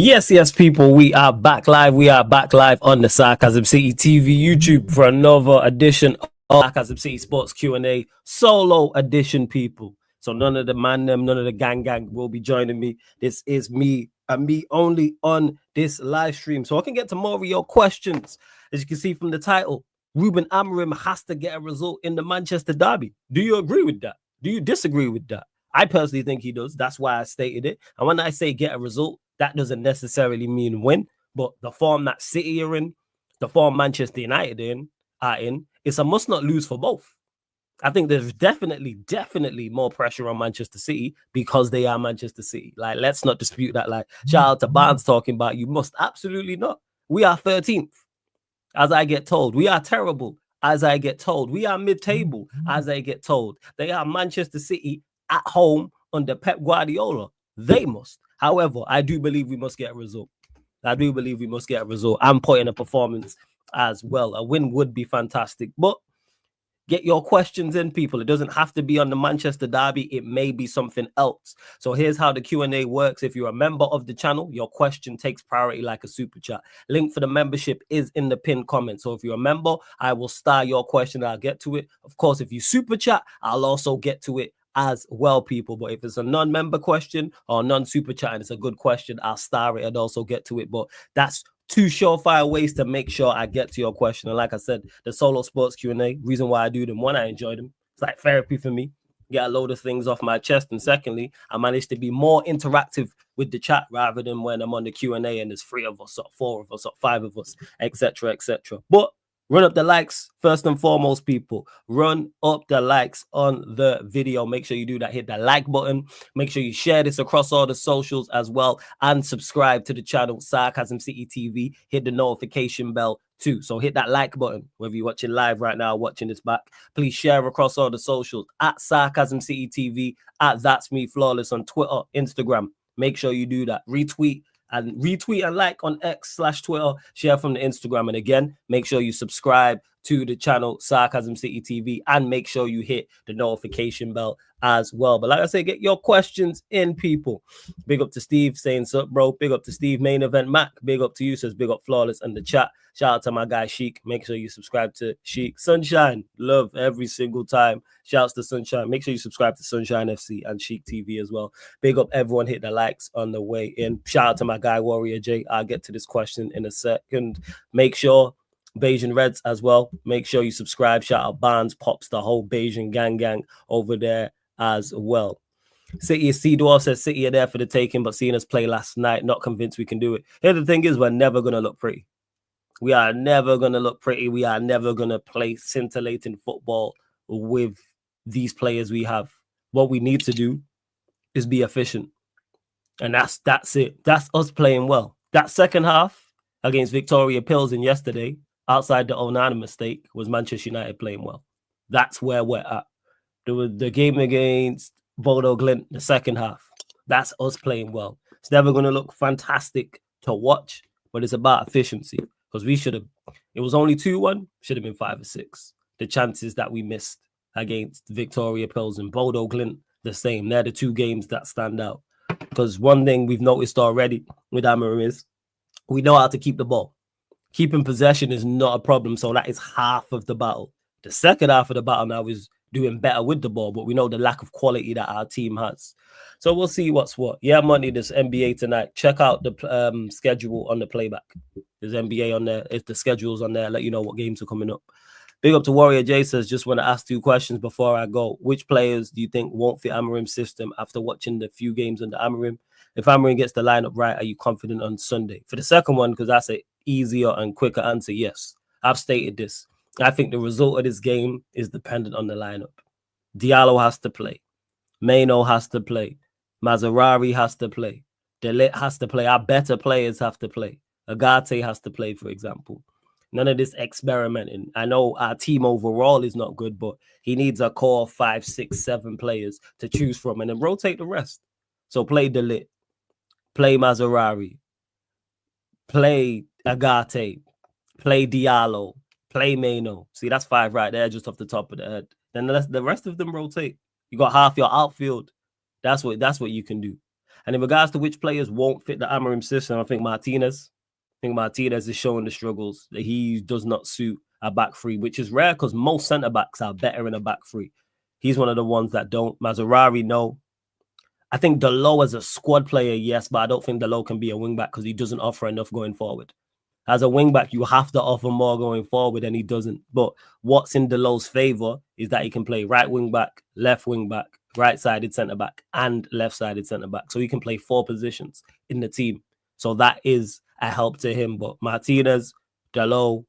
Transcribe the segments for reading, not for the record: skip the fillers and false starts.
Yes, people, we are back live. We are back live on the Sarcasm City TV YouTube for another edition of Sarcasm City Sports Q&A solo edition, people. So none of the none of the gang will be joining me. This is me and me only on this live stream. So I can get to more of your questions. As you can see from the title, Ruben Amorim has to get a result in the Manchester derby. Do you agree with that? Do you disagree with that? I personally think he does. That's why I stated it. And when I say get a result, that doesn't necessarily mean win, but the form that City are in, the form Manchester United are in, it's a must not lose for both. I think there's definitely more pressure on Manchester City because they are Manchester City. Like, let's not dispute that. Like, shout out to Barnes talking about you must absolutely not. We are 13th, as I get told. We are terrible, as I get told. We are mid-table, as I get told. They are Manchester City at home under Pep Guardiola. They must. However, I do believe we must get a result. I do believe we must get a result. I'm putting a performance as well. A win would be fantastic. But get your questions in, people. It doesn't have to be on the Manchester derby. It may be something else. So here's how the Q&A works. If you're a member of the channel, your question takes priority like a super chat. Link for the membership is in the pinned comment. So if you're a member, I will star your question. I'll get to it. Of course, if you super chat, I'll also get to it as well, people. But if it's a non-member question or non-super chat and it's a good question, I'll star it and also get to it. But that's two surefire ways to make sure I get to your question. And like I said, the solo sports Q&A, reason why I do them, one, I enjoy them. It's like therapy for me. Get a load of things off my chest. And secondly, I managed to be more interactive with the chat rather than when I'm on the Q&A and there's 3 of us or 4 of us or 5 of us, etc., etc. But run up the likes first and foremost, people. Run up the likes on the video. Make sure you do that. Hit that like button. Make sure you share this across all the socials as well. And subscribe to the channel, Sarcasm City TV. Hit the notification bell too. So hit that like button, whether you're watching live right now or watching this back. Please share across all the socials at Sarcasm City TV, at That's Me Flawless on Twitter, Instagram. Make sure you do that. Retweet and like on X/Twitter, share from the Instagram. And again, make sure you subscribe to the channel Sarcasm City TV and make sure you hit the notification bell as well. But like I say, get your questions in, people. Big up to Steve saying sup, bro. Big up to Steve. Main event Mac. Big up to you, says big up Flawless and the chat. Shout out to my guy Sheik. Make sure you subscribe to Sheik. Sunshine, love every single time. Shouts to Sunshine. Make sure you subscribe to Sunshine FC and Sheik TV as well. Big up everyone. Hit the likes on the way in. Shout out to my guy Warrior J. I'll get to this question in a second. Make sure Bayesian Reds as well. Make sure you subscribe. Shout out Barnes, Pops, the whole Bayesian gang over there as well. City Dwarf says City are there for the taking, but seeing us play last night, not convinced we can do it. Here the thing is, we're never gonna look pretty. We are never gonna look pretty. We are never gonna play scintillating football with these players we have. What we need to do is be efficient, and that's it. That's us playing well. That second half against Victoria Pilsen yesterday, outside the Onana mistake, was Manchester United playing well. That's where we're at. The game against Bodo Glimt, the second half, that's us playing well. It's never going to look fantastic to watch, but it's about efficiency, because we should have, it was only 2-1, should have been 5 or 6. The chances that we missed against Victoria Pilsen, Bodo Glimt, the same. They're the 2 games that stand out. Because one thing we've noticed already with Amorim is we know how to keep the ball. Keeping possession is not a problem, so that is half of the battle. The second half of the battle now is doing better with the ball, but we know the lack of quality that our team has. So we'll see what's what. Yeah, Monday, this NBA tonight. Check out the schedule on the playback. There's NBA on there. If the schedule's on there, let you know what games are coming up. Big up to Warrior J says, just want to ask 2 questions before I go. Which players do you think won't fit Amorim's system after watching the few games under Amorim? If Amorim gets the lineup right, are you confident on Sunday? For the second one, because that's an easier and quicker answer, yes. I've stated this. I think the result of this game is dependent on the lineup. Diallo has to play. Maino has to play. Mazarari has to play. De Ligt has to play. Our better players have to play. Agate has to play, for example. None of this experimenting. I know our team overall is not good, but he needs a core 5, 6, 7 players to choose from and then rotate the rest. So play De Ligt. Play Mazarari. Play Agate. Play Diallo. Play Maino. See, that's 5 right there, just off the top of the head. Then the rest of them rotate. You got half your outfield. That's what you can do. And in regards to which players won't fit the Amorim system, I think Martinez is showing the struggles that he does not suit a back three, which is rare because most centre backs are better in a back three. He's one of the ones that don't. Mazarari, no. I think Delo as a squad player, yes, but I don't think Delo can be a wing back because he doesn't offer enough going forward. As a wing back, you have to offer more going forward, and he doesn't. But what's in Delo's favour is that he can play right wing back, left wing back, right-sided centre-back, and left-sided centre-back. So he can play 4 positions in the team. So that is a help to him. But Martinez, Delo,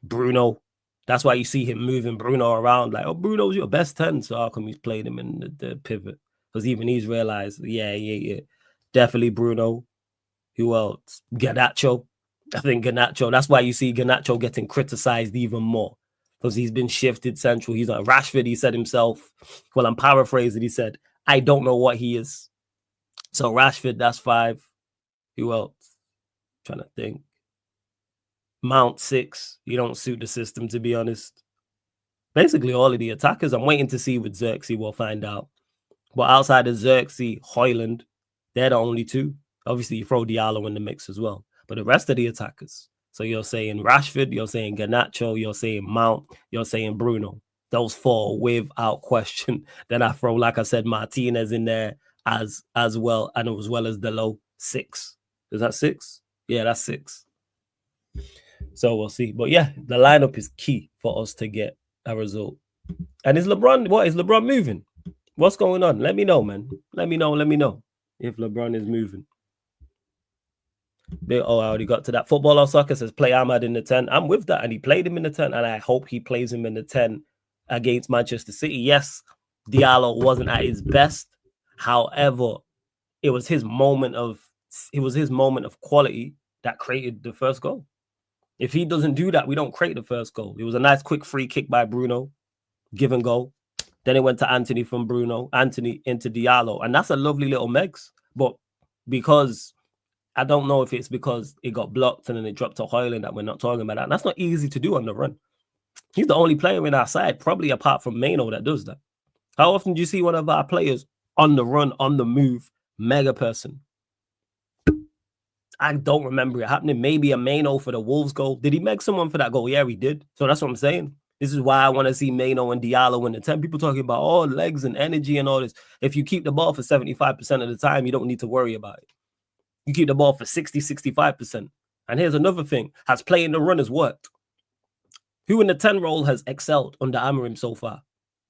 Bruno, that's why you see him moving Bruno around. Like, oh, Bruno's your best 10. So how come he's played him in the pivot? Because even he's realised, yeah. Definitely Bruno. Who else? Garnacho. I think Garnacho, that's why you see Garnacho getting criticised even more. Because he's been shifted central. He's on Rashford, he said himself. Well, I'm paraphrasing. He said, I don't know what he is. So Rashford, that's 5. Who else? I'm trying to think. Mount 6. You don't suit the system, to be honest. Basically, all of the attackers. I'm waiting to see with Xerxes. We'll find out. But outside of Xerxes, Højlund, they're the only 2. Obviously, you throw Diallo in the mix as well. But the rest of the attackers. So you're saying Rashford, you're saying Garnacho, you're saying Mount, you're saying Bruno. Those 4 without question. Then I throw, like I said, Martinez in there as well, and as well as Delo. 6. Is that 6? Yeah, that's 6. So we'll see. But yeah, the lineup is key for us to get a result. And is LeBron moving? What's going on? Let me know, man. Let me know if LeBron is moving. I already got to that. Football or Soccer says play Ahmad in the 10. I'm with that, and he played him in the 10, and I hope he plays him in the 10 against Manchester City. Yes, Diallo wasn't at his best. However, it was his moment of quality that created the first goal. If he doesn't do that, we don't create the first goal. It was a nice quick free kick by Bruno, give and go. Then it went to Anthony from Bruno, Anthony into Diallo, and that's a lovely little megs. But because I don't know if it's because it got blocked and then it dropped to Højlund that we're not talking about that. And that's not easy to do on the run. He's the only player in our side, probably apart from Maino, that does that. How often do you see one of our players on the run, on the move, mega person? I don't remember it happening. Maybe a Maino for the Wolves goal. Did he make someone for that goal? Yeah, he did. So that's what I'm saying. This is why I want to see Maino and Diallo in the 10. People talking about all legs and energy and all this. If you keep the ball for 75% of the time, you don't need to worry about it. You keep the ball for 60, 65%. And here's another thing. Has playing the runners worked? Who in the 10 role has excelled under Amorim so far?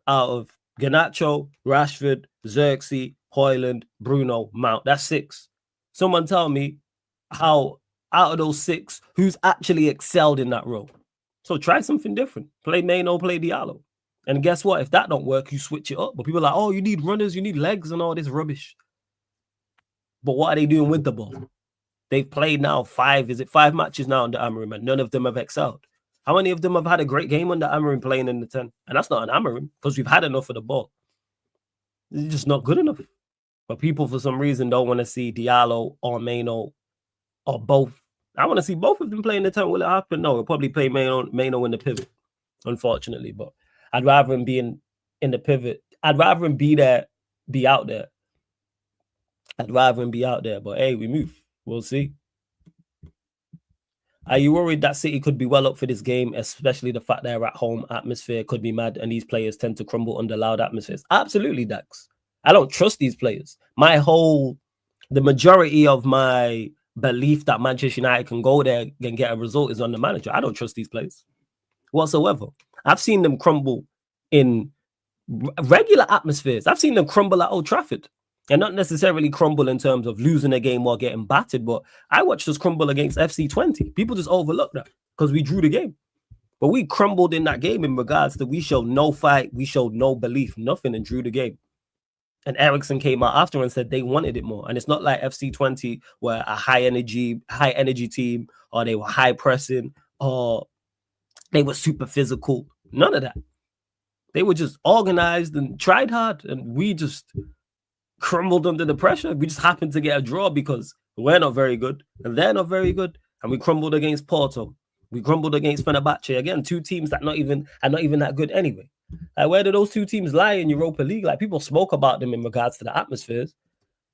Out of Garnacho, Rashford, Xerxes, Højlund, Bruno, Mount. That's 6. Someone tell me how out of those 6, who's actually excelled in that role? So try something different. Play Maino, play Diallo. And guess what? If that don't work, you switch it up. But people are like, oh, you need runners, you need legs and all this rubbish. But what are they doing with the ball? They've played now 5 matches now under Amorim, and none of them have excelled. How many of them have had a great game under Amorim playing in the 10? And that's not an Amorim, because we've had enough of the ball. It's just not good enough. But people, for some reason, don't want to see Diallo or Maino or both. I want to see both of them play in the 10. Will it happen? No, we'll probably play Maino in the pivot, unfortunately. But I'd rather him be in the pivot. I'd rather him be out there. I'd rather him be out there. But hey, we move. We'll see. Are you worried that City could be well up for this game, especially the fact they're at home? Atmosphere could be mad, and these players tend to crumble under loud atmospheres. Absolutely, Dax. I don't trust these players. The majority of my belief that Manchester United can go there and get a result is on the manager. I don't trust these players whatsoever. I've seen them crumble in regular atmospheres. I've seen them crumble at Old Trafford. And not necessarily crumble in terms of losing a game or getting battered, but I watched us crumble against FC 20. People just overlook that because we drew the game. But we crumbled in that game in regards to we showed no fight, we showed no belief, nothing, and drew the game. And Ericsson came out after and said they wanted it more. And it's not like FC 20 were a high energy team, or they were high pressing, or they were super physical. None of that. They were just organized and tried hard, and we just crumbled under the pressure. We just happened to get a draw because we're not very good and they're not very good. And we crumbled against Porto. We crumbled against Fenerbahce. Again, 2 teams that are not even that good anyway. Like, where do those 2 teams lie in Europa League? Like, people spoke about them in regards to the atmospheres.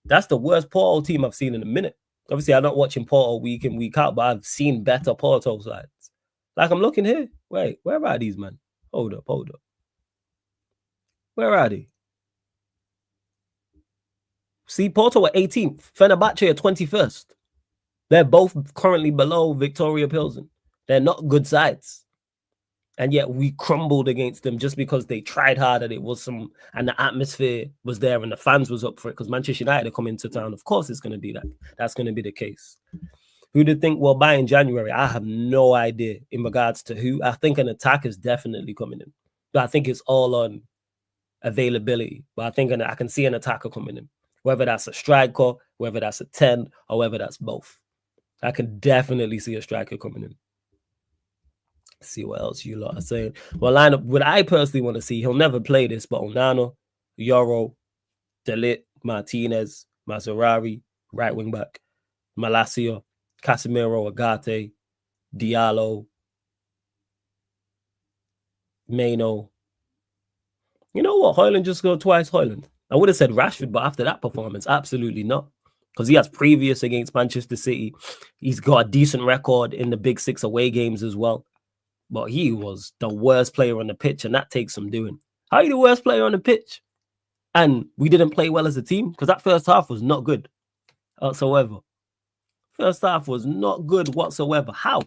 That's the worst Porto team I've seen in a minute. Obviously, I'm not watching Porto week in, week out, but I've seen better Porto sides. Like, I'm looking here. Wait, where are these, man? Hold up. Where are they? See, Porto are 18th. Fenerbahce are 21st. They're both currently below Victoria Pilsen. They're not good sides. And yet we crumbled against them just because they tried hard and it was some, and the atmosphere was there and the fans was up for it because Manchester United are coming to town. Of course it's going to be that. That's going to be the case. Who do you think will buy in January? I have no idea in regards to who. I think an attack is definitely coming in. But I think it's all on availability. But I think I can see an attacker coming in. Whether that's a striker, whether that's a 10, or whether that's both. I can definitely see a striker coming in. Let's see what else you lot are saying. Well, lineup, what I personally want to see, he'll never play this, but Onana, Yoro, Delit, Martinez, Maserari, right wing back, Malacia, Casemiro, Agate, Diallo, Mano. You know what? Højlund just scored twice, Højlund. I would have said Rashford, but after that performance, absolutely not. Because he has previous against Manchester City. He's got a decent record in the Big Six away games as well. But he was the worst player on the pitch, and that takes some doing. How are you the worst player on the pitch? And we didn't play well as a team? Because that first half was not good whatsoever. First half was not good whatsoever. How?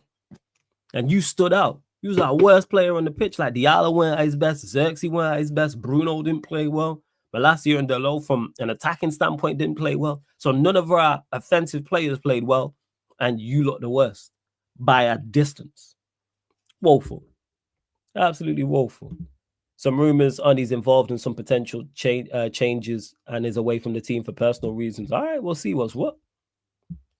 And you stood out. You was our worst player on the pitch. Like Diallo went at his best. Xerxes went at his best. Bruno didn't play well. Malacia and Delo, from an attacking standpoint, didn't play well. So none of our offensive players played well. And you look the worst by a distance. Woeful. Absolutely woeful. Some rumors on he's involved in some potential changes and is away from the team for personal reasons. All right, we'll see what's what.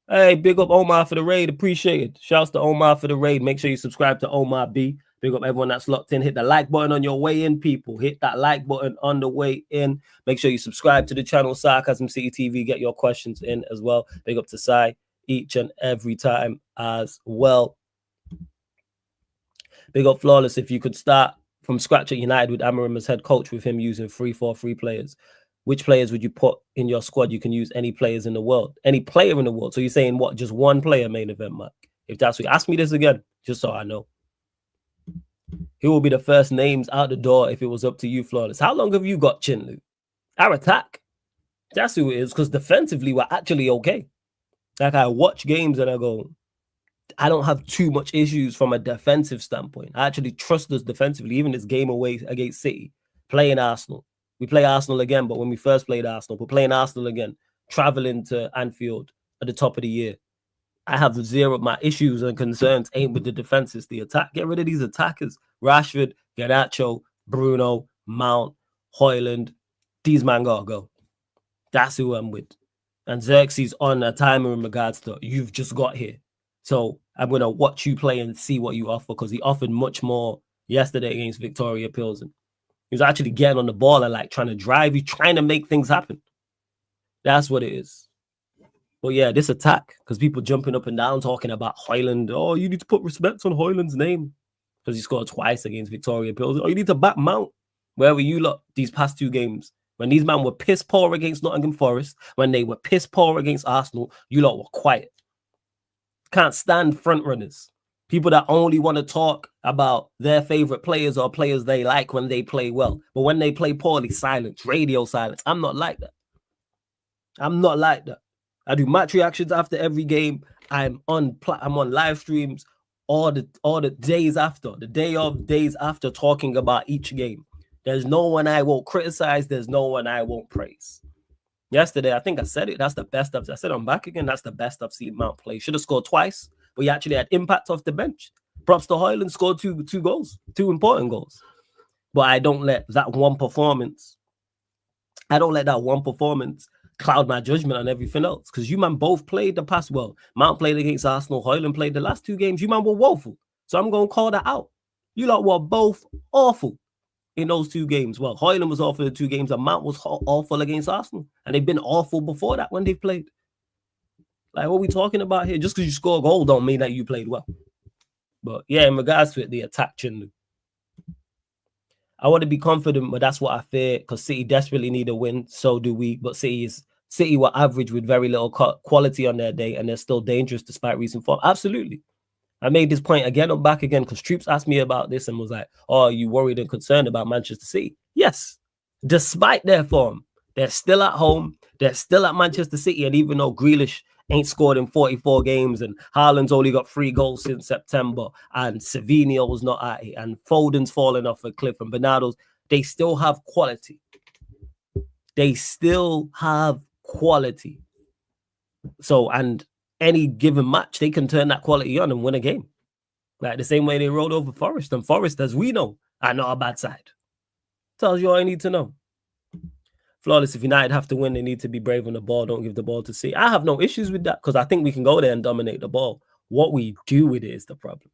Hey, big up Omar for the raid. Appreciate it. Shouts to Omar for the raid. Make sure you subscribe to Omar B. Big up everyone that's locked in. Hit the like button on your way in, people. Hit that like button on the way in. Make sure you subscribe to the channel, Sarcasm City TV. Get your questions in as well. Big up to Sai each and every time as well. Big up Flawless. If you could start from scratch at United with AMORIM as head coach with him using 3-4-3 players, which players would you put in your squad? You can use any players in the world. Any player in the world. So you're saying what? Just one player main event, Mark? If that's what, ask me this again, just so I know. Who will be the first names out the door if it was up to you, Flawless? How long have you got, Chinlu? Our attack. That's who it is, because defensively we're actually okay. Like, I watch games and I go, I don't have too much issues from a defensive standpoint. I actually trust us defensively, even this game away against City, playing Arsenal. We play Arsenal again, but when we first played Arsenal, we're playing Arsenal again, traveling to Anfield at the top of the year. I have zero. My issues and concerns ain't with the defense, it's the attack. Get rid of these attackers. Rashford, Garnacho, Bruno, Mount, Højlund. These man gotta go. That's who I'm with. And Xerxes on a timer in regards to you've just got here. So I'm going to watch you play and see what you offer, because he offered much more yesterday against Victoria Pilsen. He was actually getting on the ball and like trying to drive you, trying to make things happen. That's what it is. But yeah, this attack, because people jumping up and down talking about Højlund. Oh, you need to put respect on Højlund's name because he scored twice against Victoria Pilsen. Oh, you need to back Mount. Where were you lot these past two games? When these men were piss poor against Nottingham Forest, when they were piss poor against Arsenal, you lot were quiet. Can't stand front runners. People that only want to talk about their favorite players or players they like when they play well. But when they play poorly, silence, radio silence. I'm not like that. I'm not like that. I do match reactions after every game. I'm on live streams all the days after, the day of, days after, talking about each game. There's no one I won't criticize. There's no one I won't praise. Yesterday, I think I said it. That's the best I said I'm back again. That's the best I've seen Mount play. Should have scored twice, but he actually had impact off the bench. Props to Højlund, scored two goals, two important goals. But I don't let that one performance cloud my judgment on everything else. Because you man both played the past well. Mount played against Arsenal. Højlund played the last two games. You man were woeful. So I'm going to call that out. You lot were both awful in those two games. Well, Højlund was awful in the two games, and Mount was awful against Arsenal. And they've been awful before that when they've played. Like, what are we talking about here? Just because you score a goal don't mean that you played well. But yeah, in regards to it, the attack, Chinlu. I want to be confident, but that's what I fear, because City desperately need a win. So do we. But City is City were average with very little quality on their day, and they're still dangerous despite recent form. Absolutely. I made this point again. I'm back again because Troops asked me about this and was like, "Oh, are you worried and concerned about Manchester City?" Yes. Despite their form, they're still at home. They're still at Manchester City. And even though Grealish ain't scored in 44 games and Haaland's only got 3 goals since September and Savinho was not at it and Foden's fallen off a cliff and Bernardo's, they still have quality. They still have quality. So, and any given match, they can turn that quality on and win a game. Like the same way they rolled over Forest. And Forest, as we know, are not a bad side. Tells you all you need to know. Flawless, if United have to win, they need to be brave on the ball. Don't give the ball to City. I have no issues with that because I think we can go there and dominate the ball. What we do with it is the problem.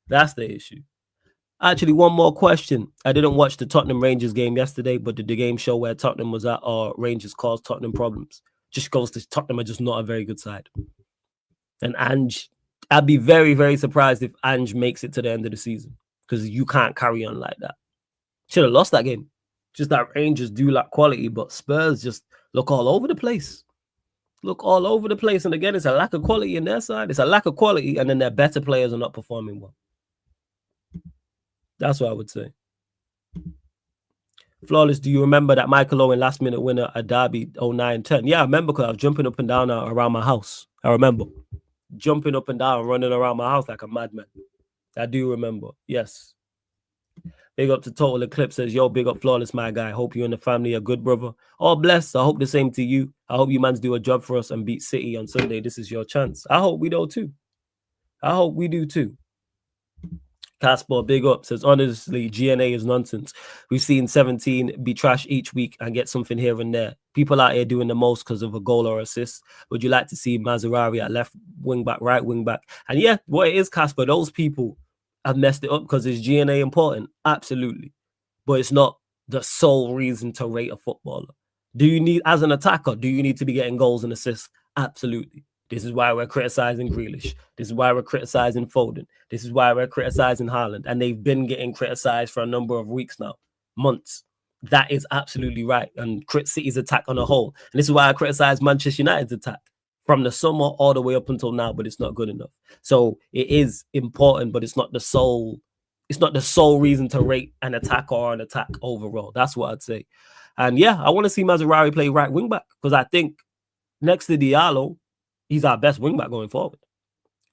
That's the issue. Actually, one more question. I didn't watch the Tottenham Rangers game yesterday, but did the game show where Tottenham was at or Rangers caused Tottenham problems? Just goes to Tottenham are just not a very good side. And Ange, I'd be very, very surprised if Ange makes it to the end of the season because you can't carry on like that. Should have lost that game. Just that Rangers do lack quality, but Spurs just look all over the place. Look all over the place. And again, it's a lack of quality in their side. It's a lack of quality, and then their better players are not performing well. That's what I would say. Flawless, do you remember that Michael Owen last-minute winner at Derby 09-10? Yeah, I remember because I was jumping up and down around my house. I remember. Jumping up and down, running around my house like a madman. I do remember. Yes. Big up to Total Eclipse says, yo, big up Flawless, my guy. Hope you and the family are good, brother. All blessed. I hope the same to you. I hope you mans do a job for us and beat City on Sunday. This is your chance. I hope we do too. I hope we do too. Casper, big up, says, honestly, GNA is nonsense. We've seen 17 be trash each week and get something here and there. People out here doing the most because of a goal or assist. Would you like to see Mazraoui at left wing back, right wing back? And yeah, what it is, Casper, those people have messed it up because is GNA important? Absolutely. But it's not the sole reason to rate a footballer. Do you need, as an attacker, do you need to be getting goals and assists? Absolutely. This is why we're criticizing Grealish. This is why we're criticizing Foden. This is why we're criticizing Haaland. And they've been getting criticized for a number of weeks now, months. That is absolutely right. And City's attack on a whole. And this is why I criticize Manchester United's attack from the summer all the way up until now, but it's not good enough. So it is important, but it's not the sole reason to rate an attack or an attack overall. That's what I'd say. And yeah, I want to see Mazraoui play right wing back because I think next to Diallo, he's our best wing back going forward.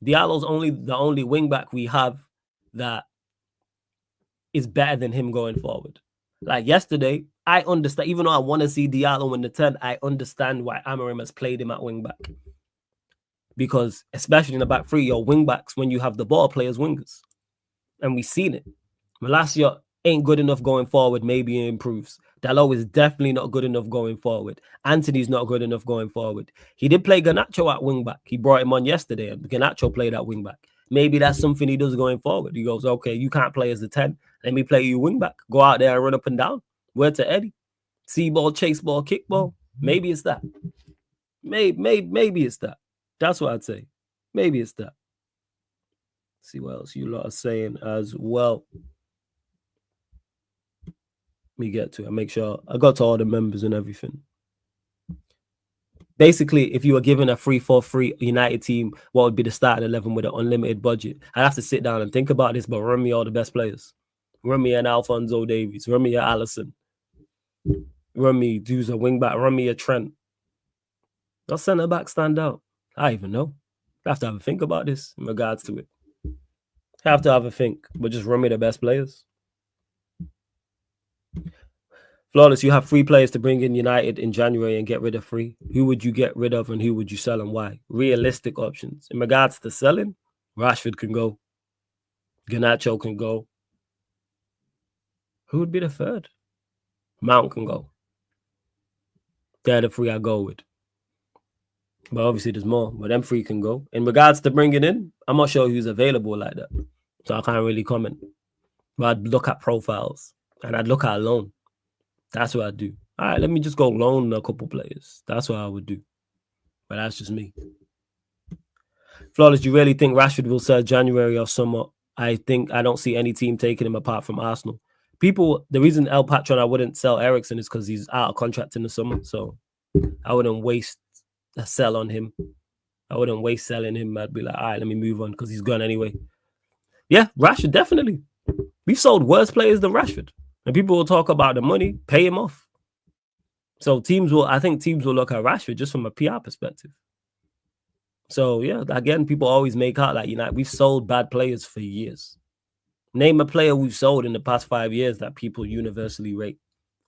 Diallo's the only wing back we have that is better than him going forward. Like yesterday, I understand, even though I want to see Diallo in the 10, I understand why Amorim has played him at wing back. Because especially in the back three, your wing backs, when you have the ball, play as wingers. And we've seen it. Malacia ain't good enough going forward. Maybe it improves. Dalot is definitely not good enough going forward. Anthony's not good enough going forward. He did play Garnacho at wing back. He brought him on yesterday, and Garnacho played at wing back. Maybe that's something he does going forward. He goes, okay, you can't play as a 10. Let me play you wing back. Go out there and run up and down. Word to Eddie. See ball, chase ball, kick ball. Maybe it's that. Maybe it's that. That's what I'd say. Maybe it's that. See what else you lot are saying as well. Me get to it. I make sure I got to all the members and everything. Basically, if you were given a 3-4-3 United team, what would be the starting 11 with an unlimited budget? I'd have to sit down and think about this, but run me all the best players. Run me an Alphonso Davies. Run me an Alisson. Run me Du's a wing back. Run me a Trent. Does centre back stand out? I even know. I have to have a think about this in regards to it. I have to have a think, but just run me the best players. Flawless, you have 3 players to bring in United in January and get rid of 3. Who would you get rid of and who would you sell and why? Realistic options. In regards to selling, Rashford can go. Garnacho can go. Who would be the third? Mount can go. They're the 3 I go with. But obviously there's more. But them 3 can go. In regards to bringing in, I'm not sure who's available like that. So I can't really comment. But I'd look at profiles. And I'd look at a loan. That's what I'd do. All right, let me just go loan a couple players. That's what I would do. But that's just me. Flawless, do you really think Rashford will sell January or summer? I don't see any team taking him apart from Arsenal. The reason El Patron I wouldn't sell Eriksen is because he's out of contract in the summer. So I wouldn't waste a sell on him. I wouldn't waste selling him. I'd be like, all right, let me move on because he's gone anyway. Yeah, Rashford, definitely. We've sold worse players than Rashford. And people will talk about the money, pay him off. So I think teams will look at Rashford just from a PR perspective. So yeah, again, people always make out like United, we've sold bad players for years. Name a player we've sold in the past 5 years that people universally rate.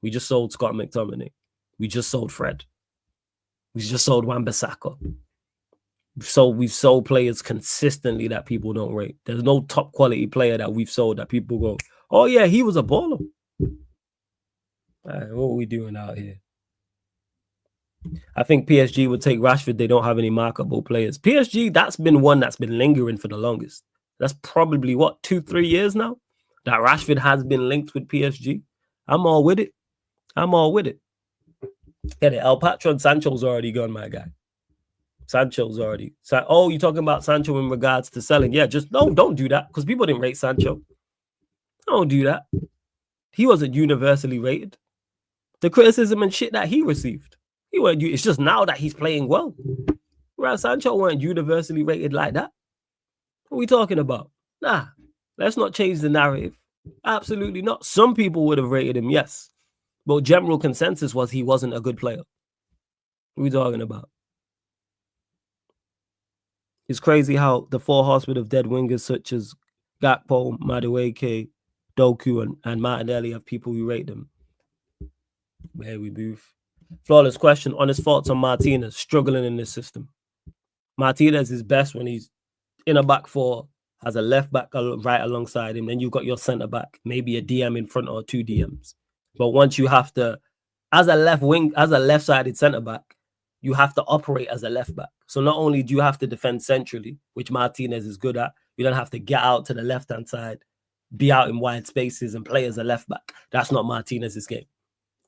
We just sold Scott McTominay. We just sold Fred. We just sold Wan-Bissaka. We've sold players consistently that people don't rate. There's no top quality player that we've sold that people go, oh yeah, he was a baller. Right, what are we doing out here? I think PSG would take Rashford. They don't have any marketable players. PSG, that's been one that's been lingering for the longest. That's probably, 2-3 years now that Rashford has been linked with PSG. I'm all with it. Get it. El Patron Sancho's already gone, my guy. Sancho's already. Oh, you're talking about Sancho in regards to selling? Yeah, just don't do that because people didn't rate Sancho. Don't do that. He wasn't universally rated. The criticism and shit that he received, it's just now that he's playing well. Whereas Sancho weren't universally rated like that. What are we talking about? Nah, let's not change the narrative. Absolutely not. Some people would have rated him, yes. But general consensus was he wasn't a good player. What are we talking about? It's crazy how the 4 horsemen of dead wingers such as Gakpo, Madueke, Doku, and Martinelli have people who rate them. Where we move. Flawless question. Honest thoughts on Martinez struggling in this system. Martinez is best when he's in a back 4, has a left back right alongside him. Then you've got your centre back, maybe a DM in front or 2 DMs. But once you have to, as a left-sided centre back, you have to operate as a left back. So not only do you have to defend centrally, which Martinez is good at, you don't have to get out to the left-hand side, be out in wide spaces and play as a left back. That's not Martinez's game.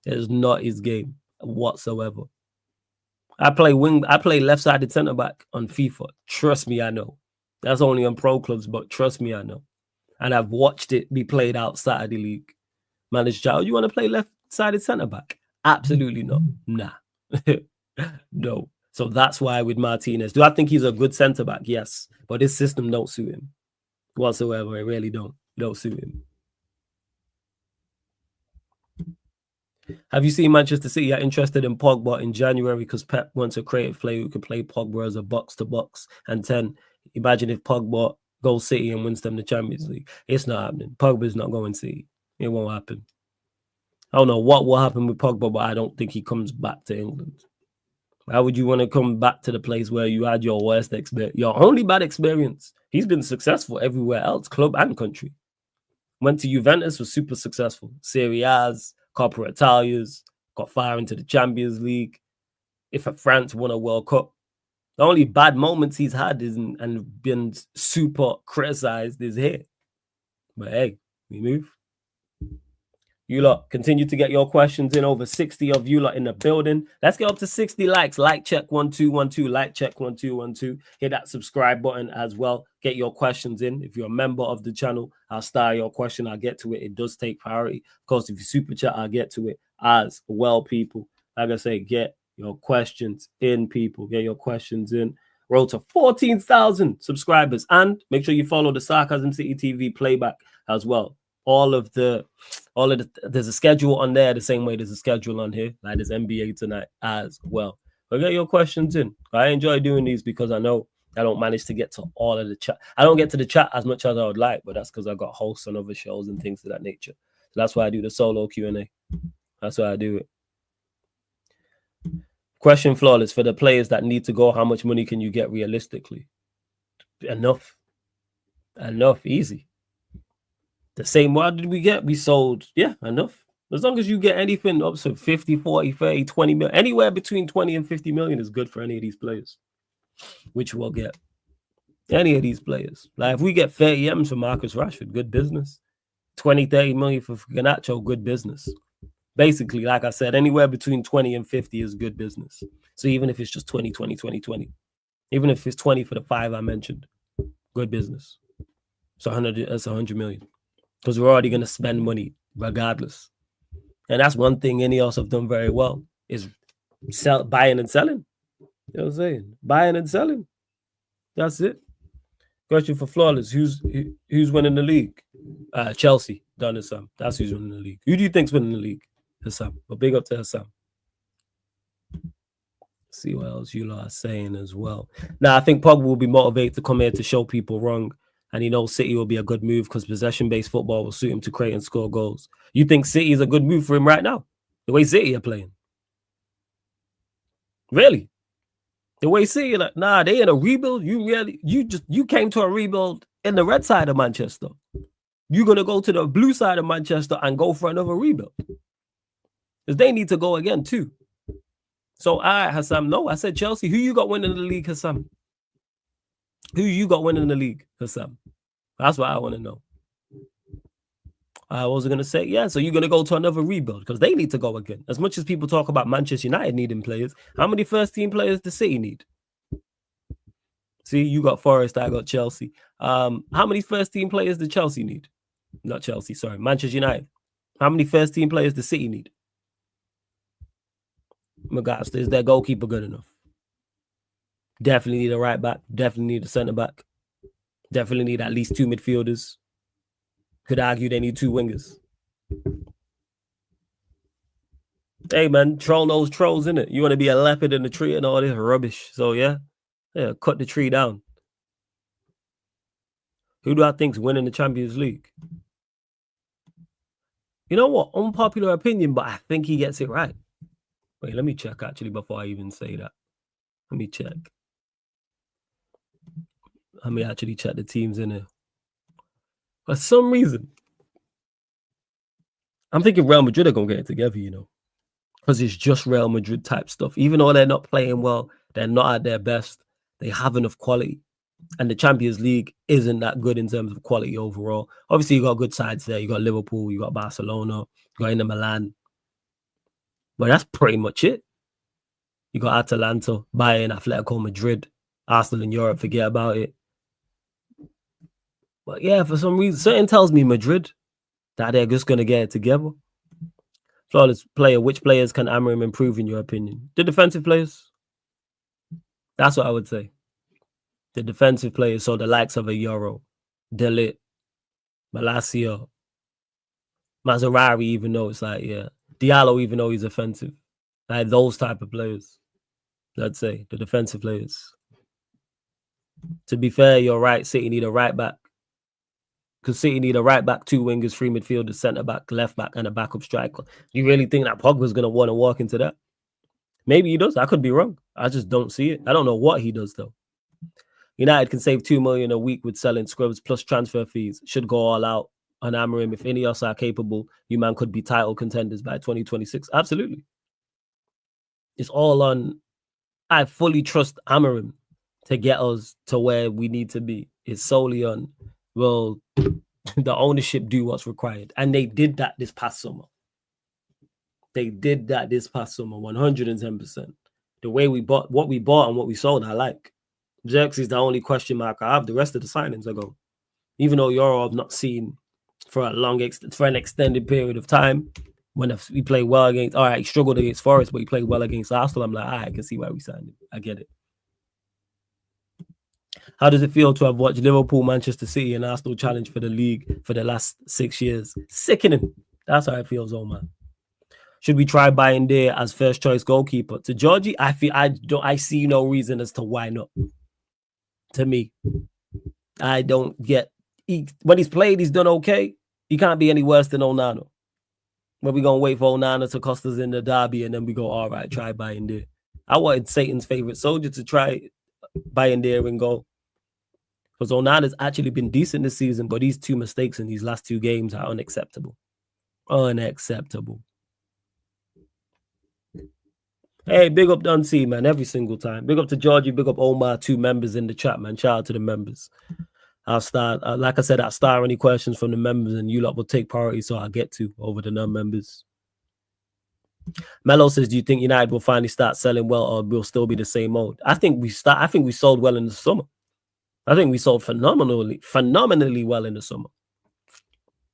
It is not his game whatsoever. I play left-sided centre back on FIFA. Trust me, I know. That's only on pro clubs, but trust me, I know. And I've watched it be played outside the league. Managed child, you want to play left-sided centre back? Absolutely not. Nah. No. So that's why with Martinez, do I think he's a good centre back? Yes. But this system don't suit him whatsoever. It really don't. It don't suit him. Have you seen Manchester City are interested in Pogba in January because Pep wants a creative player who could play Pogba as a box-to-box and 10? Imagine if Pogba goes City and wins them the Champions League. It's not happening. Pogba's not going City. It won't happen. I don't know what will happen with Pogba, but I don't think he comes back to England. How would you want to come back to the place where you had your worst experience, your only bad experience? He's been successful everywhere else, club and country. Went to Juventus, was super successful. Serie A's, Coppa Italia's, got far into the Champions League. If France won a World Cup, the only bad moments he's had and been super criticized is here. But hey, we move. You lot continue to get your questions in. Over 60 of you lot in the building. Let's get up to 60 likes. Like check 1212. Like check 1212. Hit that subscribe button as well. Get your questions in. If you're a member of the channel, I'll star your question. I'll get to it. It does take priority. Of course, if you super chat, I'll get to it as well, people. Like I say, get your questions in, people. Get your questions in. Road to 14,000 subscribers. And make sure you follow the Sarcasm City TV playback as well. There's a schedule on there the same way there's a schedule on here. Like there's NBA tonight as well. But get your questions in. I enjoy doing these because I know I don't manage to get to all of the chat. I don't get to the chat as much as I would like, but that's because I got hosts on other shows and things of that nature. So that's why I do the solo Q&A. That's why I do it. Question Flawless, for the players that need to go, how much money can you get realistically? Enough. Easy. The same, what did we get? We sold, enough. As long as you get anything up to 50, 40, 30, 20 million, anywhere between 20 and 50 million is good for any of these players, which we'll get. Any of these players. Like if we get 30 M's for Marcus Rashford, good business. 20, 30 million for Garnacho, good business. Basically, like I said, anywhere between 20 and 50 is good business. So even if it's just 20, 20, 20, 20, even if it's 20 for the 5 I mentioned, good business. So that's 100 million. Because we're already going to spend money regardless. And that's one thing Ineos have done very well, is buying and selling. You know what I'm saying? Buying and selling. That's it. Question for Flawless. Who's winning the league? Chelsea. Done Hassam. That's who's winning the league. Who do you think's winning the league? Hassam. But big up to Hassam. See what else you lot are saying as well. Now, I think Pogba will be motivated to come here to show people wrong. And he knows City will be a good move because possession-based football will suit him to create and score goals. You think City is a good move for him right now? The way City are playing? Really? The way City, like, nah, they in a rebuild. You came to a rebuild in the red side of Manchester. You're going to go to the blue side of Manchester and go for another rebuild. Because they need to go again too. So, Hassam, no, I said Chelsea. Who you got winning the league, Hassam? Who you got winning the league, Hassam? That's what I want to know. I was going to say, yeah, so you're going to go to another rebuild because they need to go again. As much as people talk about Manchester United needing players, how many first-team players does City need? See, you got Forest, I got Chelsea. How many first-team players does Chelsea need? Not Chelsea, sorry, Manchester United. How many first-team players does City need? McGost, is their goalkeeper good enough? Definitely need a right back. Definitely need a centre back. Definitely need at least 2 midfielders. Could argue they need 2 wingers. Hey, man, troll knows trolls, innit? You want to be a leopard in the tree and all this rubbish. So, yeah, cut the tree down. Who do I think's winning the Champions League? You know what? Unpopular opinion, but I think he gets it right. Wait, let me check, actually, before I even say that. Let me check. Let me actually check the teams in here. For some reason, I'm thinking Real Madrid are going to get it together, you know, because it's just Real Madrid type stuff. Even though they're not playing well, they're not at their best, they have enough quality. And the Champions League isn't that good in terms of quality overall. Obviously, you got good sides there. You got Liverpool, you got Barcelona, you got Inter Milan. But that's pretty much it. You got Atalanta, Bayern, Atletico Madrid, Arsenal in Europe, forget about it. But yeah, for some reason, something tells me Madrid that they're just going to get it together. Flawless player, which players can Amorim improve in your opinion? The defensive players. That's what I would say. The defensive players, so the likes of a Euro, De Ligt, Malacia, Maserati, even though it's like, yeah, Diallo, even though he's offensive. Like those type of players, let's say, the defensive players. To be fair, you're right, City need a right back. Because City need a right back, 2 wingers, 3 midfielders, centre back, left back, and a backup striker. You really think that Pogba's going to want to walk into that? Maybe he does. I could be wrong. I just don't see it. I don't know what he does, though. United can save $2 million a week with selling scrubs plus transfer fees. Should go all out on Amorim. If any of us are capable, you man could be title contenders by 2026. Absolutely. It's all on, I fully trust Amorim to get us to where we need to be. It's solely on, well, the ownership do what's required. And they did that this past summer. They did that this past summer, 110%. The way we bought, what we bought and what we sold, I like. Xerxes is the only question mark I have. The rest of the signings I go. Even though you're not seen for an extended period of time, when we play well against, all right, he struggled against Forest, but he played well against Arsenal. I'm like, all right, I can see why we signed him. I get it. How does it feel to have watched Liverpool, Manchester City, and Arsenal challenge for the league for the last 6 years? Sickening. That's how it feels, oh man. Should we try buying there as first choice goalkeeper? To Georgie, I see no reason as to why not. To me, I don't get. When he's played, he's done okay. He can't be any worse than Onana. When we gonna wait for Onana to cost us in the derby, and then we go, all right, try buying there. I wanted Satan's favorite soldier to try buying there and go. Because Onana's actually been decent this season, but these 2 mistakes in these last 2 games are unacceptable. Unacceptable. Hey, big up Dunsey, man, every single time. Big up to Georgie, big up Omar, 2 members in the chat, man. Shout out to the members. I'll start, like I said, I'll start any questions from the members, and you lot will take priority, so I'll get to over the non-members. Mello says, do you think United will finally start selling well, or will still be the same old? I think we sold well in the summer. I think we sold phenomenally well in the summer.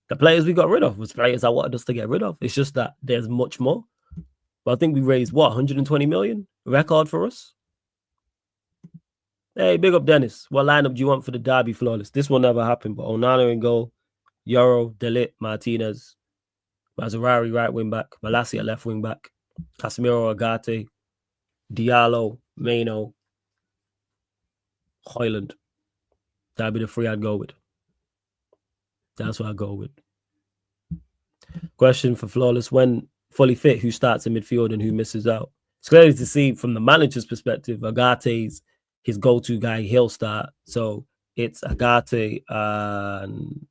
The players we got rid of was players I wanted us to get rid of. It's just that there's much more. But I think we raised, what, 120 million? Record for us? Hey, big up Dennis. What lineup do you want for the derby, Flawless? This will never happen, but Onana in goal, Euro, Delit, Martinez, Maserati right wing back, Malassi at left wing back, Casemiro, Agate, Diallo, Maino, Hoyland. That'd be the three I'd go with. That's what I'd go with. Question for Flawless. When fully fit, who starts in midfield and who misses out? It's clearly to see from the manager's perspective, Agate's his go-to guy, he'll start. So it's Agate and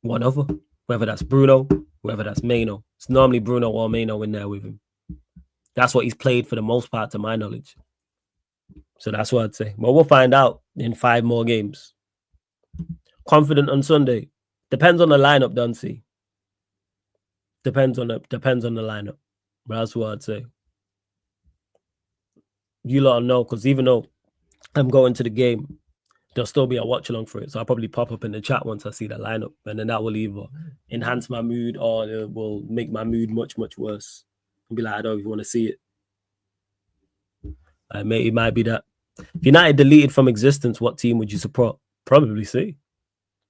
one other, whether that's Bruno, whether that's Maino. It's normally Bruno or Maino in there with him. That's what he's played for the most part, to my knowledge. So that's what I'd say. Well, we'll find out in 5 more games. Confident on Sunday. Depends on the lineup, Dunsey. Depends on the lineup. But that's what I'd say. You lot know, because even though I'm going to the game, there'll still be a watch along for it. So I'll probably pop up in the chat once I see the lineup, and then that will either enhance my mood or it will make my mood much, much worse. And be like, I don't even want to see it. It might be that. If United deleted from existence, what team would you support? Probably City,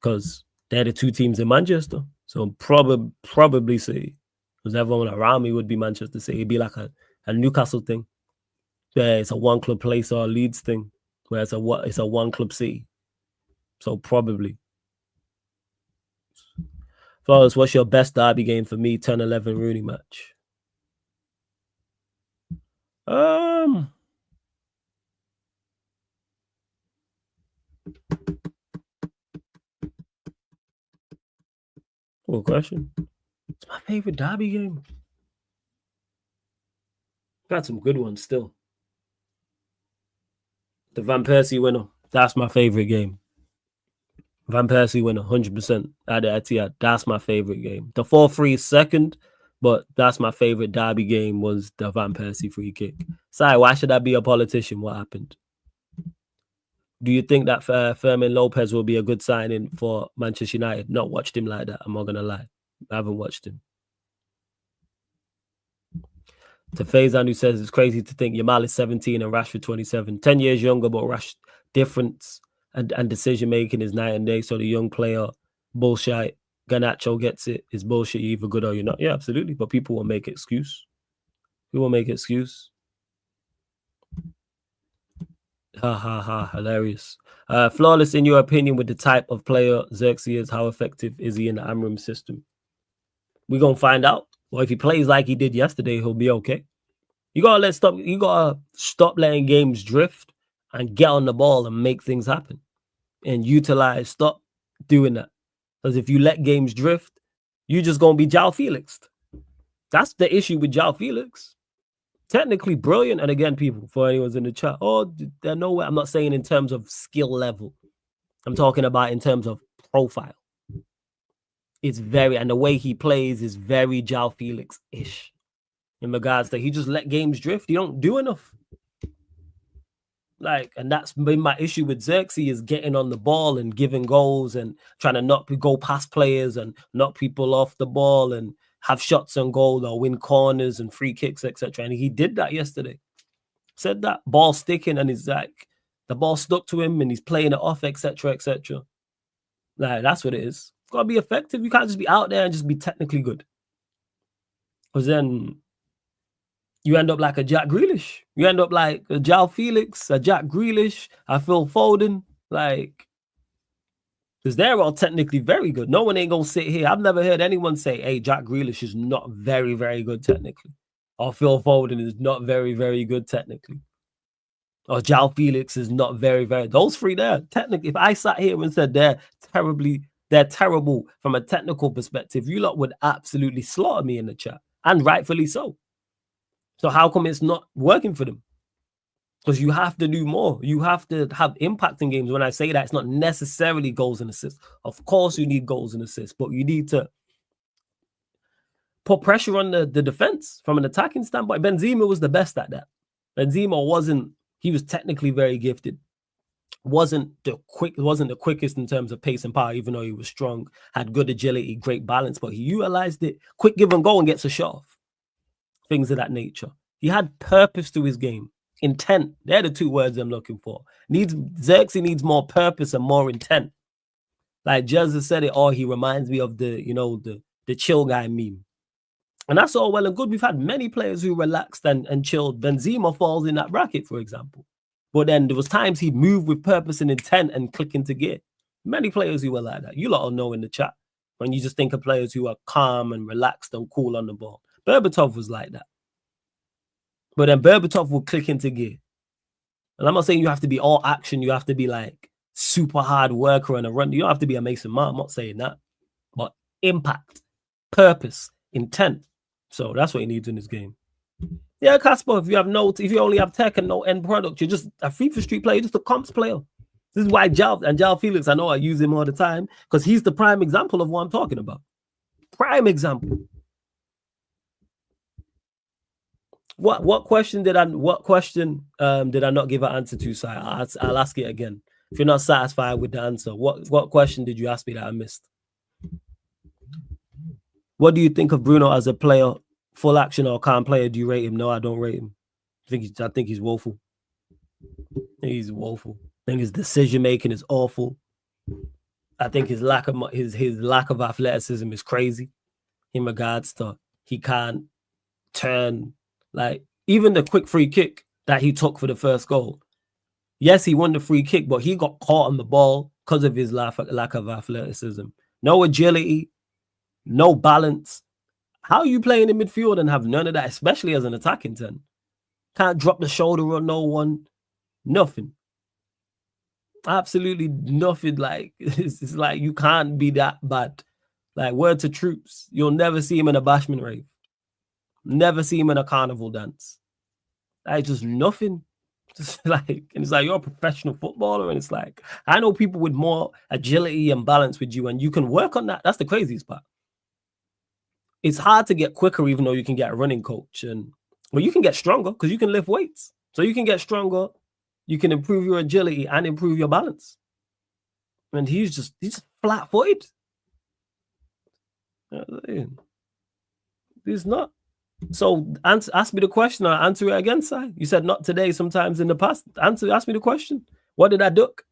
because they're the 2 teams in Manchester. So probably City, because everyone around me would be Manchester City. It'd be like a Newcastle thing, where it's a one club place, or a Leeds thing, where it's a one club city. So probably. Flawless, what's your best derby game? For me, 10-11 Rooney match. Good question. It's my favorite derby game. Got some good ones still. The Van Persie winner. That's my favorite game. Van Persie winner, 100% at the Etihad. That's my favorite game. The 4-3 is second, but that's my favorite derby game was the Van Persie free kick. Sorry, why should I be a politician? What happened? Do you think that Fermin Lopez will be a good signing for Manchester United? Not watched him like that. I'm not going to lie. I haven't watched him. To Faizan, who says it's crazy to think Yamal is 17 and Rashford 27. 10 years younger, but Rash difference and decision-making is night and day. So the young player, bullshit. Garnacho gets it. It's bullshit. You're either good or you're not. Yeah, absolutely. But people will make excuse. People will make excuse. Ha, ha, ha. Hilarious. Flawless, in your opinion, with the type of player Xerxes is, how effective is he in the AMORIM system? We're going to find out. Well, if he plays like he did yesterday, he'll be okay. You gotta stop letting games drift and get on the ball and make things happen. And stop doing that. Because if you let games drift, you're just gonna be João Felix. That's the issue with João Felix. Technically brilliant. And again, people, for anyone's in the chat, they're nowhere. I'm not saying in terms of skill level. I'm talking about in terms of profile. It's and the way he plays is very João Felix-ish. In regards to he just let games drift. He don't do enough. And that's been my issue with Xerxes, is getting on the ball and giving goals and trying to go past players and knock people off the ball and have shots on goal or win corners and free kicks, etc. And he did that yesterday. Said that ball sticking, and it's like the ball stuck to him and he's playing it off, etc., etc. That's what it is. Gotta be effective. You can't just be out there and just be technically good. Because then you end up like a Jack Grealish. You end up like a João Felix, a Jack Grealish, a Phil Foden. Because they're all technically very good. No one ain't going to sit here. I've never heard anyone say, hey, Jack Grealish is not very, very good technically. Or Phil Foden is not very, very good technically. Or João Felix is not very, very... Those three there, technically, if I sat here and said they're terrible from a technical perspective, you lot would absolutely slaughter me in the chat. And rightfully so. So how come it's not working for them? Because you have to do more. You have to have impact in games. When I say that, it's not necessarily goals and assists. Of course you need goals and assists, but you need to put pressure on the defense from an attacking standpoint. Benzema was the best at that. Benzema he was technically very gifted. wasn't the quickest in terms of pace and power, even though he was strong, had good agility, great balance, but he utilized it. Quick give and go and gets a shot off. Things of that nature. He had purpose to his game. Intent. They're the two words I'm looking for. Xerxes needs more purpose and more intent. Like Jesus said it, he reminds me of the chill guy meme. And that's all well and good. We've had many players who relaxed and chilled. Benzema falls in that bracket, for example. But then there was times he'd move with purpose and intent and click into gear. Many players who were like that. You lot will know in the chat when you just think of players who are calm and relaxed and cool on the ball. Berbatov was like that. But then Berbatov will click into gear. And I'm not saying you have to be all action. You have to be like super hard worker and a run. You don't have to be a Mason Mount. I'm not saying that. But impact, purpose, intent. So that's what he needs in this game. Yeah, Casper, if you only have tech and no end product, you're just a FIFA Street player, you're just a comps player. This is why Jao Felix, I know I use him all the time, because he's the prime example of what I'm talking about. Prime example. What question did I not give an answer to, Si? I'll ask it again. If you're not satisfied with the answer, what question did you ask me that I missed? What do you think of Bruno as a player? Full action or calm player? Do you rate him? No, I don't rate him. I think he's woeful. He's woeful. I think his decision making is awful. I think his lack of athleticism is crazy. In regards to he can't turn, like even the quick free kick that he took for the first goal. Yes, he won the free kick, but he got caught on the ball because of his lack of athleticism. No agility, no balance. How are you playing in midfield and have none of that, especially as an attacking 10? Can't drop the shoulder on no one. Nothing. Absolutely nothing. Like, it's like you can't be that bad. Like, word to troops. You'll never see him in a bashment rave. Never see him in a carnival dance. Like, just nothing. Just like, and it's like, you're a professional footballer. And it's like, I know people with more agility and balance with you, and you can work on that. That's the craziest part. It's hard to get quicker, even though you can get a running coach. Well, you can get stronger because you can lift weights. So you can get stronger. You can improve your agility and improve your balance. And he's flat-footed. He's not. So ask me the question. I'll answer it again, Si. You said not today, sometimes in the past. Ask me the question. What did I duck?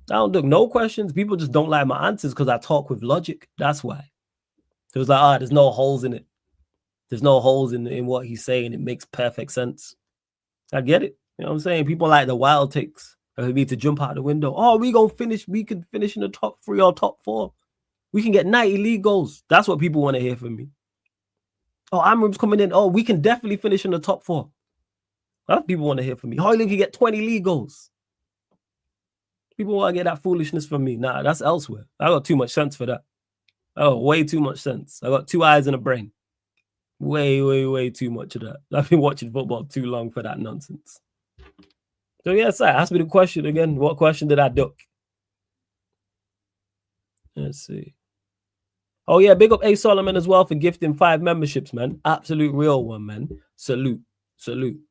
I don't duck no questions. People just don't like my answers because I talk with logic. That's why. It was like, there's no holes in it. There's no holes in what he's saying. It makes perfect sense. I get it. You know what I'm saying? People like the wild takes. We need to jump out the window. We can finish in the top 3 or top 4. We can get 90 league goals. That's what people want to hear from me. AMORIM's coming in. We can definitely finish in the top 4. That's what people want to hear from me. Hoyland can get 20 league goals. People want to get that foolishness from me. Nah, that's elsewhere. I got too much sense for that. Way too much sense. I got 2 eyes and a brain. Way, way, way too much of that. I've been watching football too long for that nonsense. So yes, ask me the question again. What question did I duck? Let's see. Oh yeah, big up A Solomon as well for gifting 5 memberships, man. Absolute real one, man. Salute. I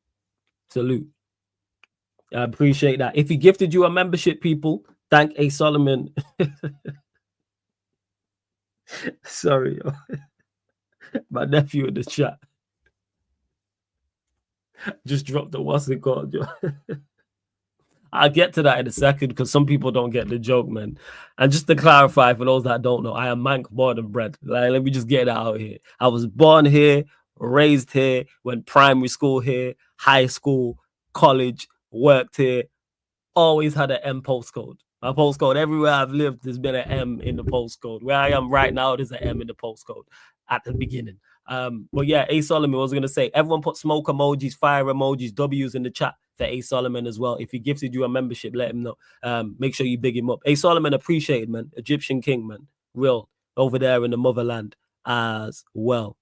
appreciate that. If he gifted you a membership, people, thank A Solomon. Sorry, my nephew in the chat just dropped the what's it called. I'll get to that in a second because some people don't get the joke, man. And just to clarify for those that don't know, I am Mank born and bred. Like, let me just get that out here. I was born here, raised here, went primary school here, high school, college, worked here, always had an M postcode. My postcode, everywhere I've lived, there's been an M in the postcode. Where I am right now, there's an M in the postcode at the beginning. But yeah, A Solomon, was going to say, everyone put smoke emojis, fire emojis, W's in the chat for A Solomon as well. If he gifted you a membership, let him know. Make sure you big him up. A Solomon, appreciated, man. Egyptian king, man. Real. Over there in the motherland as well.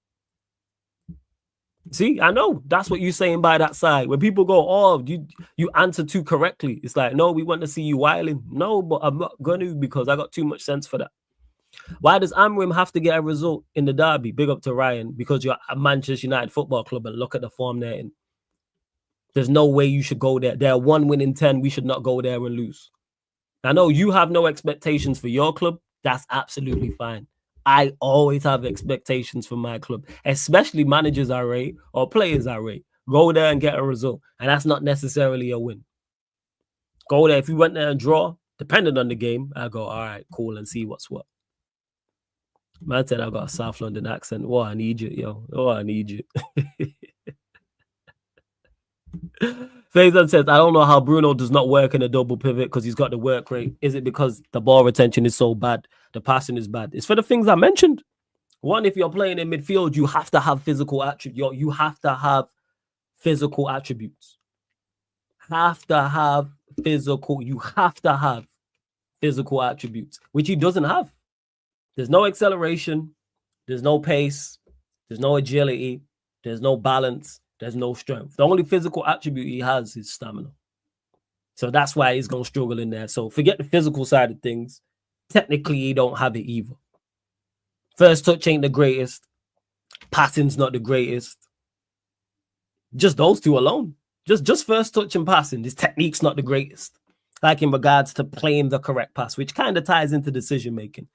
See, I know that's what you're saying by that side. When people go, you answer too correctly. It's like, no, we want to see you wilding. No, but I'm not going to because I got too much sense for that. Why does AMORIM have to get a result in the derby? Big up to Ryan, because you're a Manchester United Football Club and look at the form they're in. There's no way you should go there. They're 1 win in 10. We should not go there and lose. I know you have no expectations for your club. That's absolutely fine. I always have expectations for my club, especially managers I rate or players I rate. Go there and get a result. And that's not necessarily a win. Go there. If you went there and draw, depending on the game, I go, all right, cool, and see what's what. Man said I got a South London accent. Oh, I need you, yo. Oh, I need you. Faison says, I don't know how Bruno does not work in a double pivot because he's got the work rate. Is it because the ball retention is so bad? The passing is bad. It's for the things I mentioned. One, if you're playing in midfield, you have to have physical attributes. You have to have physical attributes. You have to have physical attributes, which he doesn't have. There's no acceleration. There's no pace. There's no agility. There's no balance. There's no strength. The only physical attribute he has is stamina. So that's why he's going to struggle in there. So forget the physical side of things. Technically, he don't have it either. First touch ain't the greatest. Passing's not the greatest. Just those two alone. Just first touch and passing. His technique's not the greatest. Like in regards to playing the correct pass, which kind of ties into decision making.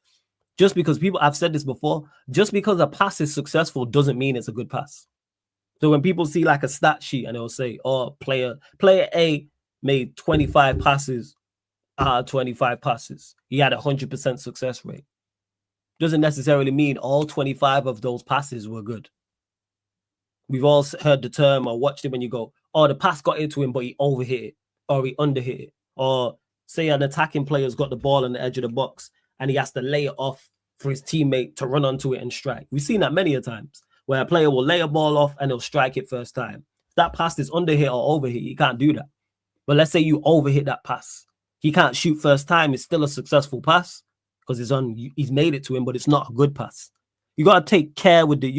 Just because I've said this before, just because a pass is successful doesn't mean it's a good pass. So when people see like a stat sheet and they'll say, oh, player A made 25 passes out of 25 passes. He had 100% success rate. Doesn't necessarily mean all 25 of those passes were good. We've all heard the term or watched it when you go, oh, the pass got into him, but he overhit it or he underhit it. Or say an attacking player's got the ball on the edge of the box and he has to lay it off for his teammate to run onto it and strike. We've seen that many a times where a player will lay a ball off and he'll strike it first time. If that pass is underhit or overhit, he can't do that. But let's say you overhit that pass. He can't shoot first time. It's still a successful pass because he's made it to him, but it's not a good pass. You got to take care with the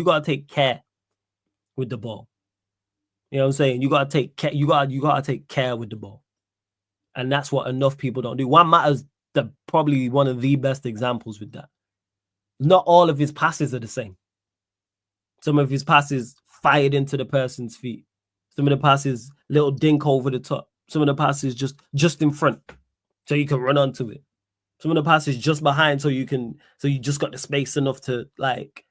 ball. You know what I'm saying? You got to take care. You got to take care with the ball. And that's what enough people don't do. Juan Mata's probably one of the best examples with that. Not all of his passes are the same. Some of his passes fired into the person's feet. Some of the passes, little dink over the top. Some of the passes just in front, so you can run onto it. Some of the passes just behind, so you just got the space enough to like.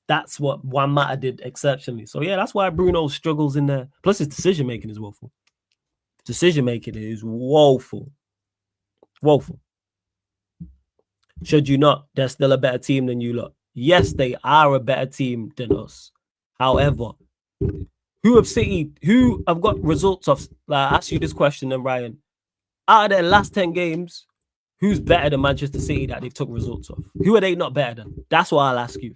That's what Juan Mata did exceptionally. So yeah, that's why Bruno struggles in there. Plus his decision making is woeful. Decision making is woeful. Woeful. Should you not? They're still a better team than you lot. Yes, they are a better team than us. However, who have got results of, like, I ask you this question then, Ryan. Out of their last 10 games, who's better than Manchester City that they've took results of? Who are they not better than? That's what I'll ask you.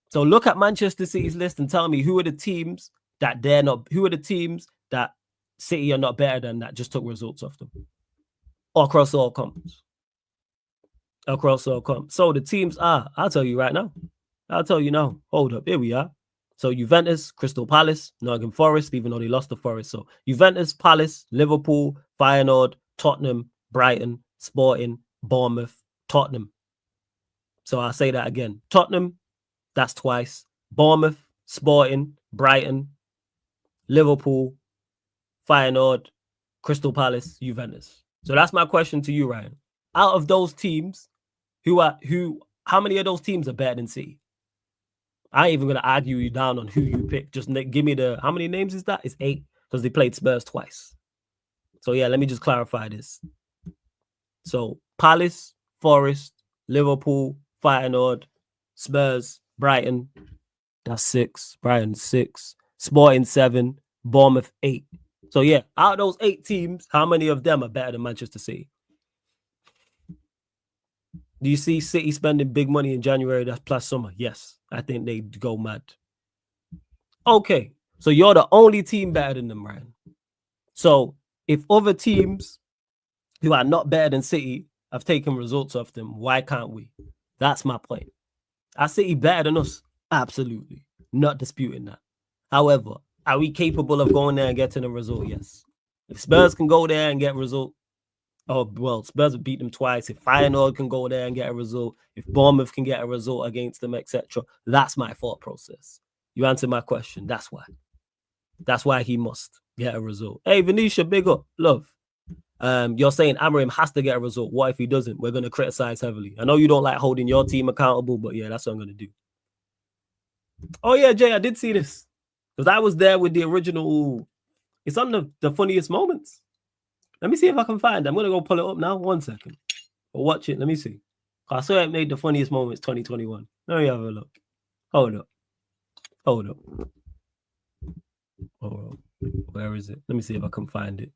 So look at Manchester City's list and tell me who are the teams that City are not better than that just took results off them. Across all comps. So the teams are, I'll tell you right now. I'll tell you now. Hold up. Here we are. So Juventus, Crystal Palace, Nottingham Forest, even though they lost to Forest. So Juventus, Palace, Liverpool, Feyenoord, Tottenham, Brighton, Sporting, Bournemouth, Tottenham. So I'll say that again. Tottenham, that's twice. Bournemouth, Sporting, Brighton, Liverpool, Feyenoord, Crystal Palace, Juventus. So that's my question to you, Ryan. Out of those teams, how many of those teams are better than City? I ain't even gonna argue you down on who you pick. Just give me how many names is that? It's 8 because they played Spurs twice. So yeah, let me just clarify this. So Palace, Forest, Liverpool, Feyenoord, Spurs, Brighton. That's 6. Brighton 6. Sporting 7. Bournemouth 8. So yeah, out of those 8 teams, how many of them are better than Manchester City? Do you see City spending big money in January that's plus summer? Yes. I think they go mad. Okay. So you're the only team better than them, Ryan. So if other teams who are not better than City have taken results off them, why can't we? That's my point. Are City better than us? Absolutely. Not disputing that. However, are we capable of going there and getting a result? Yes. If Spurs can go there and get a result, Spurs have beat them twice. If Feyenoord can go there and get a result, if Bournemouth can get a result against them, etc., that's my thought process. You answered my question. That's why. That's why he must get a result. Hey, Venetia, big up. Love. You're saying Amorim has to get a result. What if he doesn't? We're going to criticize heavily. I know you don't like holding your team accountable, but yeah, that's what I'm going to do. Oh yeah, Jay, I did see this because I was there with the original. It's on the funniest moments. Let me see if I can find it. I'm going to go pull it up now. 1 second. Or watch it. Let me see. I saw it made the funniest moments 2021. Let me have a look. Hold up. Where is it? Let me see if I can find it.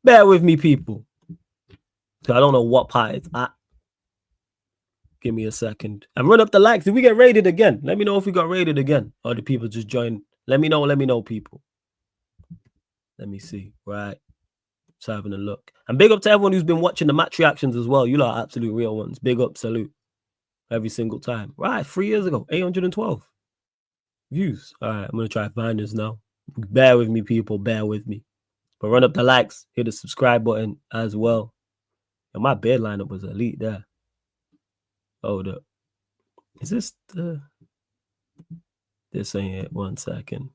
Bear with me, people. I don't know what part it's at. Give me a second. And run up the likes. Did we get rated again? Let me know if we got rated again. Or the people just joined. Let me know, people. Let me see. Right. Just having a look. And big up to everyone who's been watching the match reactions as well. You lot are absolute real ones. Big up, salute. Every single time. Right, 3 years ago. 812 views. All right, I'm going to try to find this now. Bear with me, people. Bear with me. But run up the likes. Hit the subscribe button as well. And my beard lineup was elite there. Hold up. Is this the... This ain't it. 1 second.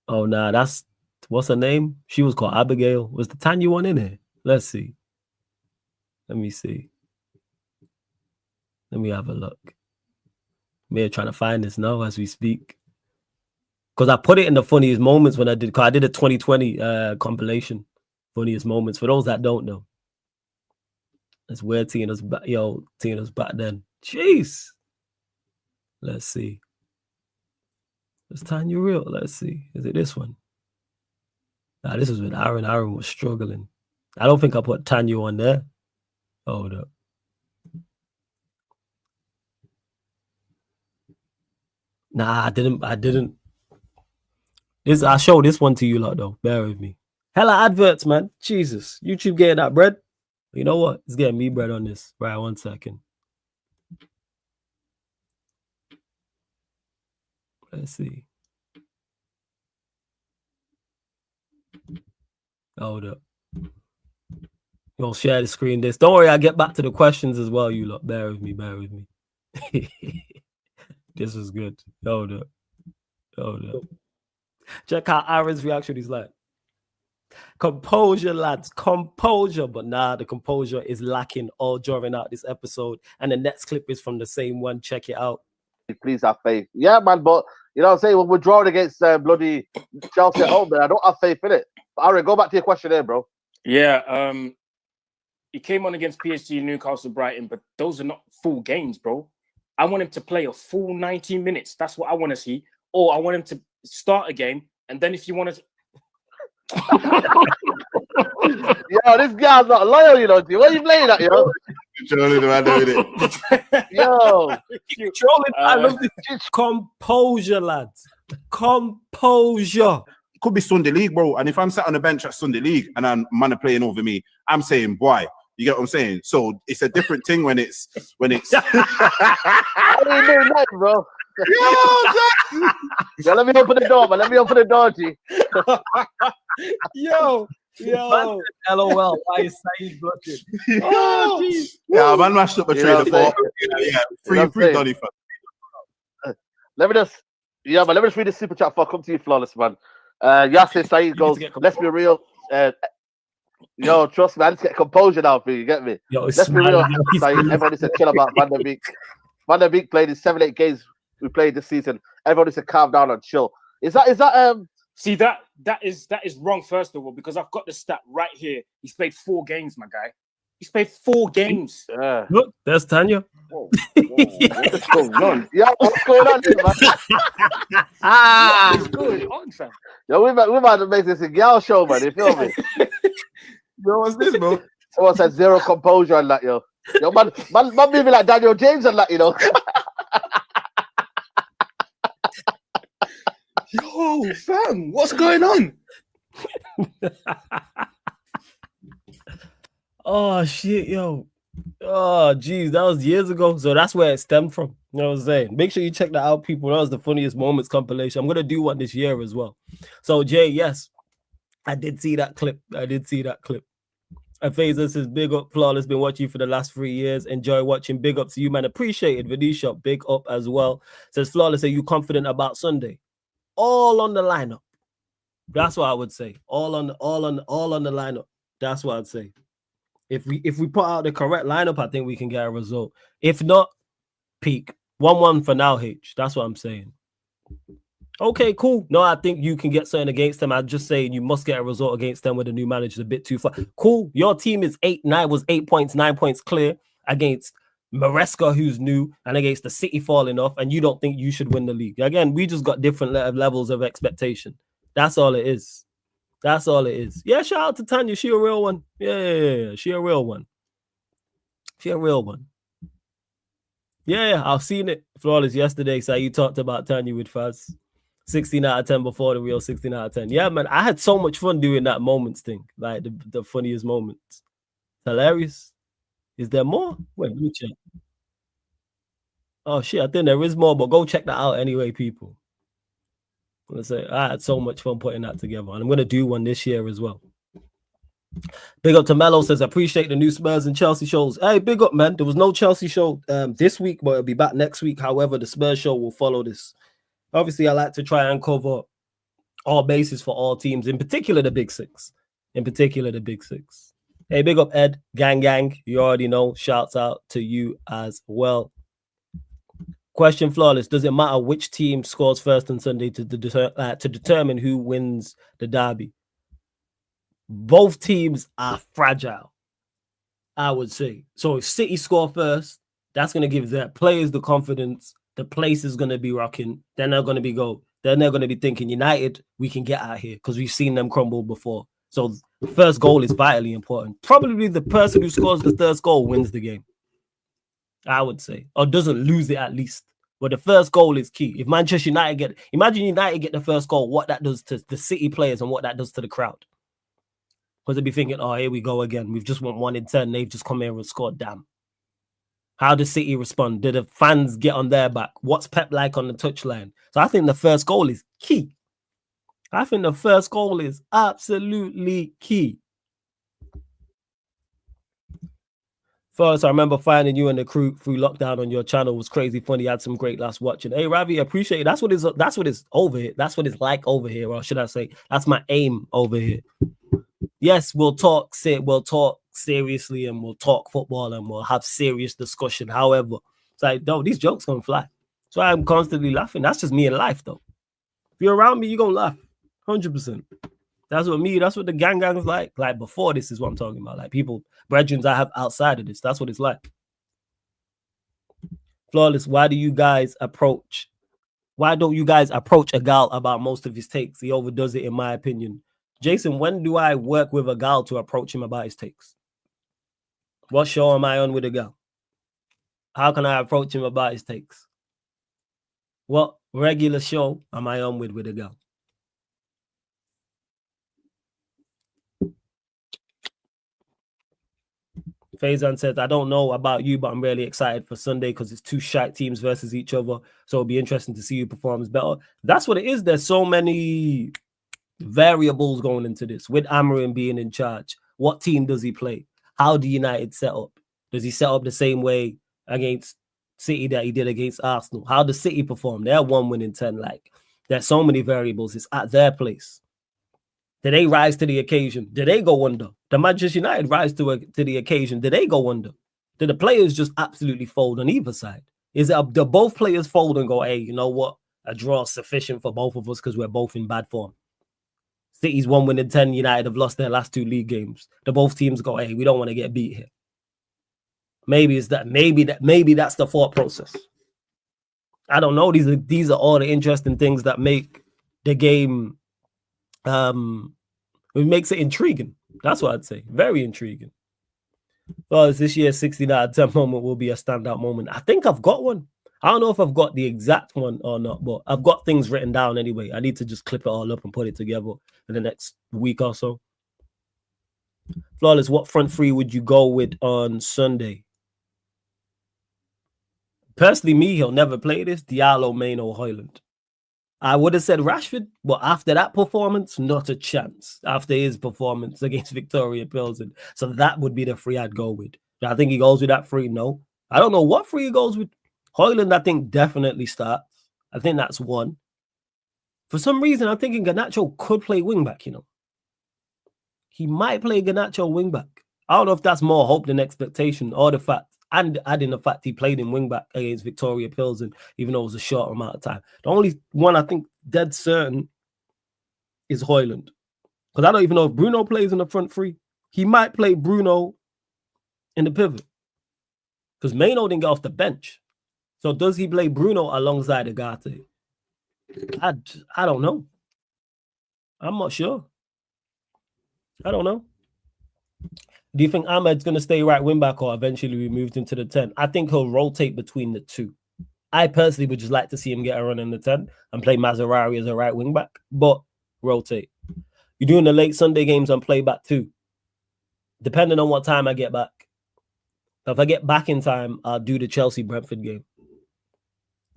Oh, nah, that's... What's her name? She was called Abigail. Was the Tanya one in here? Let's see. Let me see. Let me have a look. We're trying to find this now as we speak. Because I put it in the funniest moments when I did... Because I did a 2020 compilation. Funniest moments. For those that don't know. That's where Tina's back. Yo, Tina's back then. Jeez. Let's see. Is Tanya real? Let's see. Is it this one? Nah, this was when Aaron. Aaron was struggling. I don't think I put Tanya on there. Hold up. Nah, I didn't. I showed this one to you lot though. Bear with me. Hella adverts, man. Jesus. YouTube getting that bread. You know what? It's getting me bread on this. Right, 1 second. Let's see. Hold up. You'll share the screen this. Don't worry, I'll get back to the questions as well, you lot. Bear with me, bear with me. This was good. Hold up. Check out Aaron's reaction. He's like, composure, lads. Composure. But nah, the composure is lacking all during out this episode. And the next clip is from the same one. Check it out. Please have faith. Yeah, man, but you know what I'm saying? When we're drawing against bloody Chelsea at home, man, I don't have faith in it. But Aaron, go back to your question there, bro. Yeah, he came on against PSG, Newcastle, Brighton, but those are not full games, bro. I want him to play a full 90 minutes. That's what I want to see. Or I want him to start a game, and then if you want to... Yo, this guy's not loyal, you know. What are you playing at, yo? Controlling the man with it. Yo. Controlling. I love this. Composure, lads. Composure. It could be Sunday League, bro. And if I'm sat on the bench at Sunday League and I'm man are playing over me, I'm saying, boy, you get what I'm saying? So it's a different thing when it's What are you doing that, bro? Yo, let me open the door, man. Let me open the door, G. Yo. LOL. Why is Saeed blushing? Oh, jeez. Yeah, man mashed up a trader for free Donny for. Let me just read the super chat before I come to you, Flawless, man. Yasser Saeed goes, let's be real. Yo, trust me, I need to get composure now for you, get me? Yo, let's be real. Everyone needs to chill about Van der Beek. Van der Beek played in 7-8 games we played this season. Everyone needs to calm down and chill. Is that See, that is wrong, first of all, because I've got the stat right here. He's played 4 games, my guy. He's played 4 games. Look, there's Tanya. Whoa, what's going on? Yeah, what's going on here, man? What's going on, fam? Yo, we might to make this a gal show, man. You feel me? Yo, what's this, bro? Someone said zero composure on that, yo. Yo, man moving like Daniel James on that, you know. Yo, fam, what's going on? Oh shit, yo. Oh geez, that was years ago. So that's where it stemmed from. You know what I'm saying? Make sure you check that out, people. That was the funniest moments compilation. I'm gonna do one this year as well. So Jay, yes, I did see that clip. And Fazer says, big up, Flawless. Been watching you for the last 3 years. Enjoy watching. Big up to you, man. Appreciate it. Vidisha, big up as well. Says Flawless, are you confident about Sunday? All on the lineup. That's what I would say. All on the lineup. That's what I'd say. If we put out the correct lineup, I think we can get a result. If not, peak 1-1 for now. H. That's what I'm saying. Okay, cool. No, I think you can get something against them. I'm just saying you must get a result against them with a new manager. A bit too far. Cool. Your team is 8 points, 9 points clear against Maresca, who's new, and against the City falling off, and you don't think you should win the league. Again, we just got different levels of expectation. That's all it is. That's all it is. Yeah, shout out to Tanya. She a real one. Yeah. She a real one. She a real one. Yeah, I've seen it. Flawless yesterday. So you talked about Tanya with Faz. 16 out of 10 before the real 16 out of 10. Yeah, man. I had so much fun doing that moments thing. Like the funniest moments. Hilarious. Is there more? Wait, let me check. Oh shit, I think there is more, but go check that out anyway, people. Let's say I had so much fun putting that together, and I'm gonna do one this year as well. Big up to Mello says, appreciate the new Spurs and Chelsea shows. Hey, big up, man. There was no Chelsea show this week, but it'll be back next week. However, the Spurs show will follow this. Obviously, I like to try and cover all bases for all teams, in particular the Big Six. Hey, big up, Ed. Gang. You already know. Shouts out to you as well. Question, Flawless. Does it matter which team scores first on Sunday to determine who wins the derby? Both teams are fragile, I would say. So if City score first, that's going to give their players the confidence. The place is going to be rocking. Then they're going to be Then they're going to be thinking, United, we can get out here because we've seen them crumble before. So the first goal is vitally important. Probably the person who scores the first goal wins the game, I would say, or doesn't lose it at least. But the first goal is key. If Manchester United imagine United get the first goal, what that does to the City players and what that does to the crowd. Because they'll be thinking, oh, here we go again. We've just won 1 in 10. They've just come here and scored. Damn. How does City respond? Did the fans get on their back? What's Pep like on the touchline? So I think the first goal is key. I think the first goal is absolutely key. First, I remember finding you and the crew through lockdown on your channel. It was crazy funny. I had some great laughs watching. Hey, Ravi, I appreciate it. That's what it's over here. That's what it's like over here, or should I say, that's my aim over here. Yes, we'll talk seriously, and we'll talk football, and we'll have serious discussion. However, it's like, no, these jokes gonna fly. So I'm constantly laughing. That's just me in life, though. If you're around me, you're gonna laugh. 100%. That's what the gang is like. Like before this is what I'm talking about. Like people, brethren I have outside of this. That's what it's like. Flawless, why don't you guys approach a gal about most of his takes? He overdoes it, in my opinion. Jason, when do I work with a gal to approach him about his takes? What show am I on with a gal? How can I approach him about his takes? What regular show am I on with a gal? Faizan says, I don't know about you, but I'm really excited for Sunday because it's two shite teams versus each other. So it'll be interesting to see who performs better. That's what it is. There's so many variables going into this. With AMORIM being in charge, what team does he play? How do United set up? Does he set up the same way against City that he did against Arsenal? How does City perform? They're 1 win in 10. Like, there's so many variables. It's at their place. Did they rise to the occasion? Did they go under? Did Manchester United rise to the occasion? Did they go under? Did the players just absolutely fold on either side? Is it do both players fold and go, hey, you know what? A draw is sufficient for both of us because we're both in bad form. City's 1 win in 10. United have lost their last 2 league games. The both teams go, hey, we don't want to get beat here. Maybe it's that. Maybe that's the thought process. I don't know. These are all the interesting things that make the game. It makes it intriguing. That's what I'd say. Very intriguing. Well, this year's 16 out of 10 moment will be a standout moment. I think I've got one. I don't know if I've got the exact one or not, but I've got things written down anyway. I need to just clip it all up and put it together in the next week or so. Flawless, what front three would you go with on Sunday? Personally, he'll never play this. Diallo, Main, or Højlund. I would have said Rashford, but after that performance, not a chance. After his performance against Victoria Pilsen. So that would be the three I'd go with. I think he goes with that three. No. I don't know what three he goes with. Højlund, I think, definitely starts. I think that's one. For some reason, I'm thinking Garnacho could play wing back, you know. He might play Garnacho wing back. I don't know if that's more hope than expectation or the fact, and adding the fact he played in wing back against Victoria Pilsen, even though it was a short amount of time. The only one I think dead certain is Højlund. Because I don't even know if Bruno plays in the front three. He might play Bruno in the pivot. Because Maino didn't get off the bench. So does he play Bruno alongside Agate? I don't know. I'm not sure. I don't know. Do you think Ahmed's going to stay right wing back or eventually be moved into the 10? I think he'll rotate between the two. I personally would just like to see him get a run in the 10 and play Mazarari as a right wing back, but rotate. You're doing the late Sunday games and play back too, depending on what time I get back. If I get back in time, I'll do the Chelsea-Brentford game.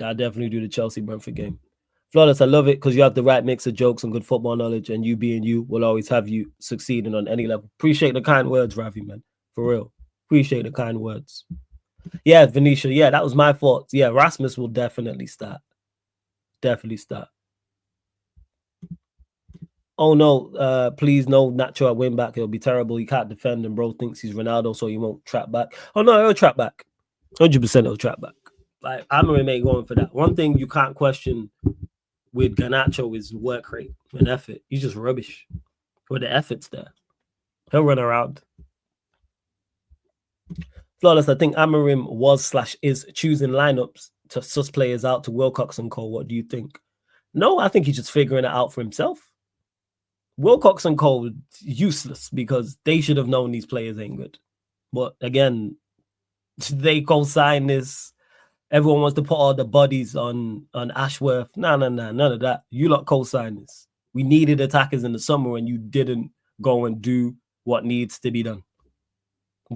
I'll definitely do the Chelsea-Brentford game. Flawless, I love it because you have the right mix of jokes and good football knowledge, and you being you will always have you succeeding on any level. Appreciate the kind words, Ravi, man. For real. Appreciate the kind words. Yeah, Venetia. Yeah, that was my fault. Yeah, Rasmus will definitely start. Definitely start. Oh, no. Please, no Nacho at wing back. It'll be terrible. He can't defend, and bro thinks he's Ronaldo, so he won't trap back. Oh, no, he'll trap back. 100% he'll trap back. Like, Amorim ain't going for that. One thing you can't question with Garnacho is work rate and effort. He's just rubbish. But the effort's there. He'll run around. Flawless, I think Amorim was/is choosing lineups to suss players out to Wilcox and Co. What do you think? No, I think he's just figuring it out for himself. Wilcox and Co. useless because they should have known these players ain't good. But again, they co-sign this. Everyone wants to put all the bodies on Ashworth. No, none of that. You lot co-sign this. We needed attackers in the summer and you didn't go and do what needs to be done.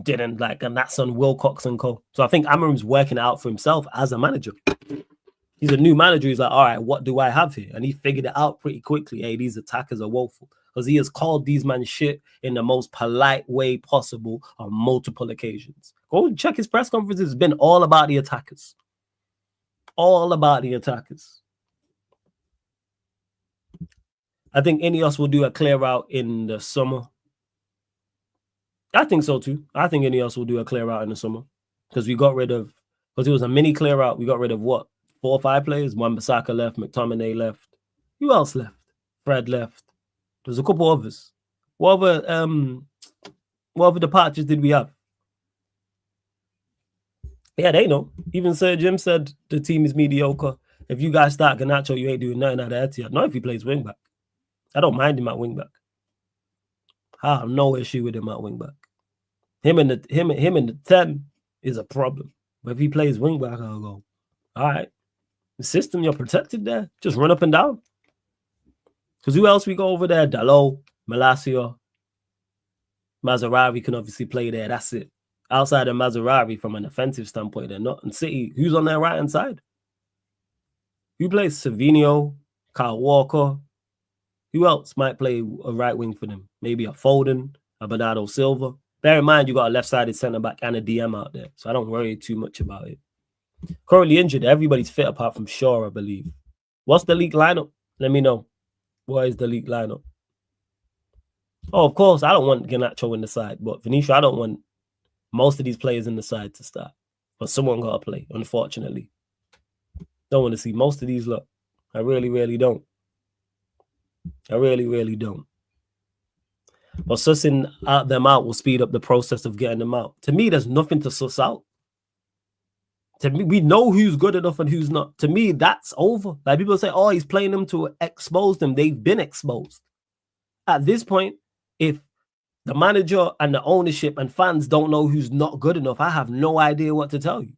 Didn't, like, and that's on Wilcox and Co. So I think Amorim's working it out for himself as a manager. He's a new manager. He's like, all right, what do I have here? And he figured it out pretty quickly. Hey, these attackers are woeful. Because he has called these men shit in the most polite way possible on multiple occasions. Go and check his press conferences. It's been all about the attackers. All about the attackers. I think Ineos will do a clear out in the summer. I think so too. I think Ineos will do a clear out in the summer. Because we got rid of, because it was a mini clear out, we got rid of what? 4 or 5 players? Wan-Bissaka left, McTominay left. Who else left? Fred left. There's a couple others. What other departures did we have? Yeah, they know. Even Sir Jim said the team is mediocre. If you guys start Garnacho, you ain't doing nothing out of Etihad. Not if he plays wing back. I don't mind him at wing back. I have no issue with him at wing back. Him in the 10 is a problem. But if he plays wing back, I'll go, all right. The system, you're protected there. Just run up and down. Because who else we go over there? Dalot, Malacia, Mazarari can obviously play there. That's it. Outside of Mazarari, from an offensive standpoint, they're not. And City, who's on their right-hand side? Who plays? Savinho, Kyle Walker. Who else might play a right wing for them? Maybe a Foden, a Bernardo Silva. Bear in mind, you got a left-sided centre-back and a DM out there. So I don't worry too much about it. Currently injured. Everybody's fit apart from Shaw, I believe. What's the league lineup? Let me know. What is the league lineup? Oh, of course, I don't want Garnacho in the side. But Venetia, I don't want most of these players in the side to start. But someone got to play, unfortunately. Don't want to see most of these look. I really, really don't. I really, really don't. But sussing them out will speed up the process of getting them out. To me, there's nothing to suss out. To me, we know who's good enough and who's not. To me, that's over. Like people say, oh, he's playing them to expose them. They've been exposed. At this point, if the manager and the ownership and fans don't know who's not good enough, I have no idea what to tell you.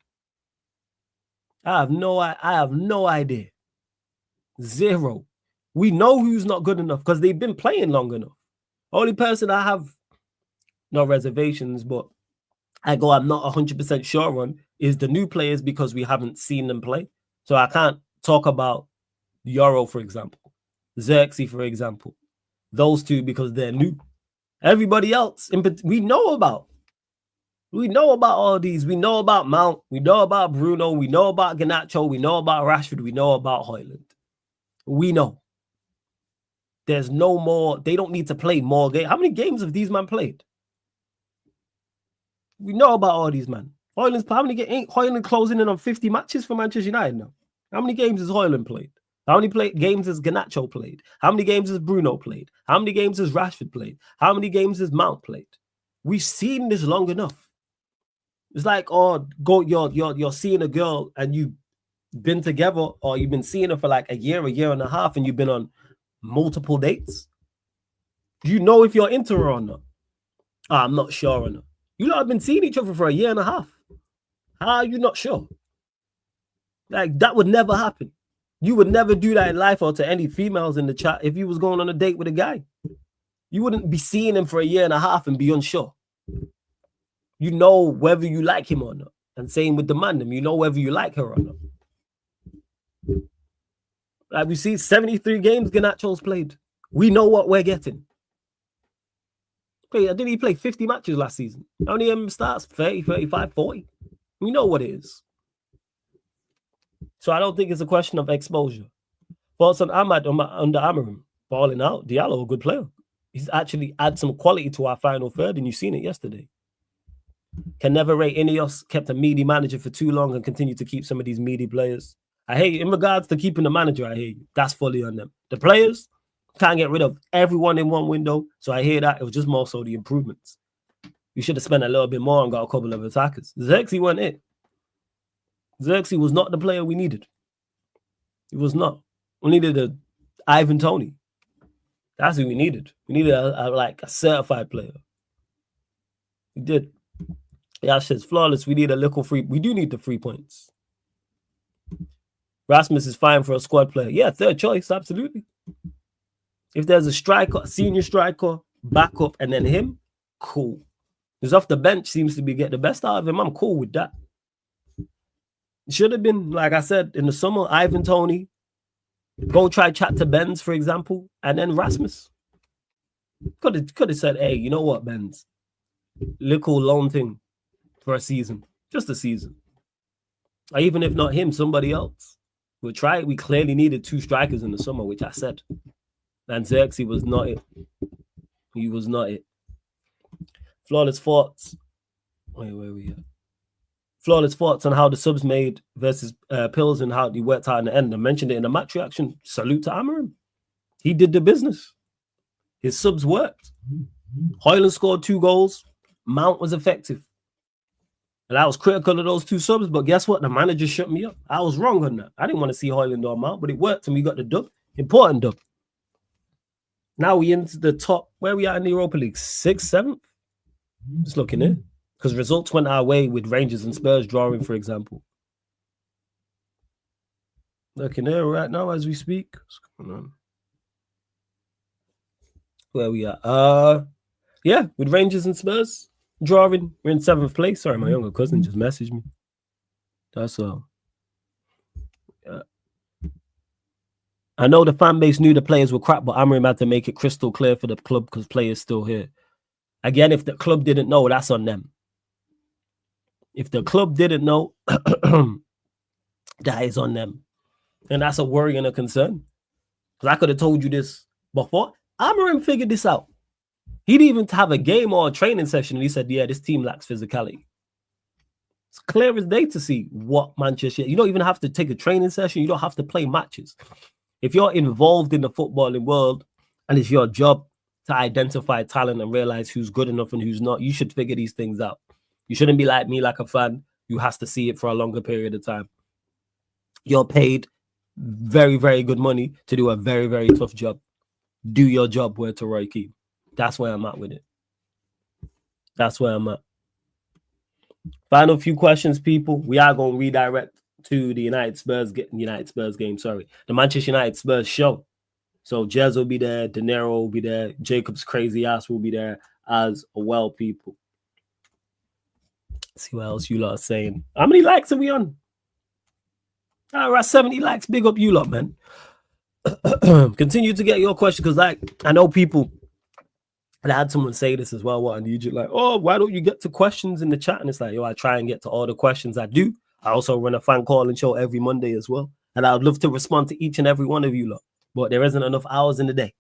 I have no idea. Zero. We know who's not good enough because they've been playing long enough. Only person I have no reservations, but I'm not 100% sure on is the new players because we haven't seen them play. So I can't talk about Euro, for example, Xerxes, for example. Those two because they're new. Everybody else, we know about. We know about all these. We know about Mount. We know about Bruno. We know about Garnacho. We know about Rashford. We know about Højlund. We know. There's no more. They don't need to play more games. How many games have these men played? We know about all these men. Hoyland's how many ain't Hoyland closing in on 50 matches for Manchester United now? How many games has Hoyland played? How many games has Garnacho played? How many games has Bruno played? How many games has Rashford played? How many games has Mount played? We've seen this long enough. It's like, oh, you're seeing a girl and you've been together, or you've been seeing her for like a year and a half, and you've been on multiple dates. You know if you're into her or not. I'm not sure or not. You lot have been seeing each other for a year and a half. How are you not sure? Like, that would never happen. You would never do that in life or to any females in the chat if you was going on a date with a guy. You wouldn't be seeing him for a year and a half and be unsure. You know whether you like him or not. And same with the man, you know whether you like her or not. Like, we see 73 games Garnacho's played. We know what we're getting. Didn't he play 50 matches last season? How many starts? 30, 35, 40? We know what it is. So I don't think it's a question of exposure. Thoughts on Ahmad under Amorim? Balling out. Diallo, a good player. He's actually add some quality to our final third, and you've seen it yesterday. Can never rate Ineos, kept a meaty manager for too long and continue to keep some of these meaty players. I hate you. In regards to keeping the manager, I hear you. That's fully on them. The players can't get rid of everyone in one window, so I hear that. It was just more so the improvements. You should have spent a little bit more and got a couple of attackers. Xerxes wasn't it. Xerxes was not the player we needed. He was not. We needed a Ivan Toney. That's who we needed. We needed a certified player. We did. Yeah, says flawless. We need a little free. We do need the 3 points. Rasmus is fine for a squad player. Yeah, third choice, absolutely. If there's a striker, a senior striker, backup, and then him, cool. Because off the bench seems to be getting the best out of him. I'm cool with that. It should have been, like I said, in the summer, Ivan Toney. Go try chat to Benz, for example, and then Rasmus. Could have said, hey, you know what, Benz? Little loan thing for a season. Just a season. Or even if not him, somebody else. We'll try it. We clearly needed 2 strikers in the summer, which I said. And Xerxes was not it. He was not it. Flawless thoughts. Wait, where are we at? Flawless thoughts on how the subs made versus Pills and how he worked out in the end. I mentioned it in the match reaction. Salute to Amorim. He did the business. His subs worked. Hoyland scored 2 goals. Mount was effective. And I was critical of those 2 subs, but guess what? The manager shut me up. I was wrong on that. I didn't want to see Hoyland or Mount, but it worked and we got the dub. Important dub. Now we into the top. Where we at in the Europa League? 6th, 7th? Just looking in. Because results went our way with Rangers and Spurs drawing, for example. Looking there right now as we speak. What's going on? Where we at? Yeah, with Rangers and Spurs drawing. We're in 7th place. Sorry, my younger cousin just messaged me. That's all. Yeah. I know the fan base knew the players were crap, but Amorim had to make it crystal clear for the club because players still here. Again, if the club didn't know, that's on them. If the club didn't know, that is on them. And that's a worry and a concern. Because I could have told you this before. Amorim figured this out. He didn't even have a game or a training session. And he said, yeah, this team lacks physicality. It's clear as day to see what Manchester... You don't even have to take a training session. You don't have to play matches. If you're involved in the footballing world and it's your job to identify talent and realize who's good enough and who's not, you should figure these things out. You shouldn't be like me, like a fan who has to see it for a longer period of time. You're paid very, very good money to do a very, very tough job. Do your job, word to Roy Keane. That's where I'm at with it. That's where I'm at. Final few questions, people. We are going to redirect to the United Spurs game, sorry. The Manchester United Spurs show. So Jez will be there, De Niro will be there, Jacob's crazy ass will be there as well, people. Let's see what else you lot are saying. How many likes are we on? We're at 70 likes. Big up you lot, man. Continue to get your question because, like, I know people, and I had someone say this as well. What I need you, like, oh, why don't you get to questions in the chat? And it's like, yo, I try and get to all the questions I do. I also run a fan calling show every Monday as well. And I would love to respond to each and every one of you lot. But there isn't enough hours in the day.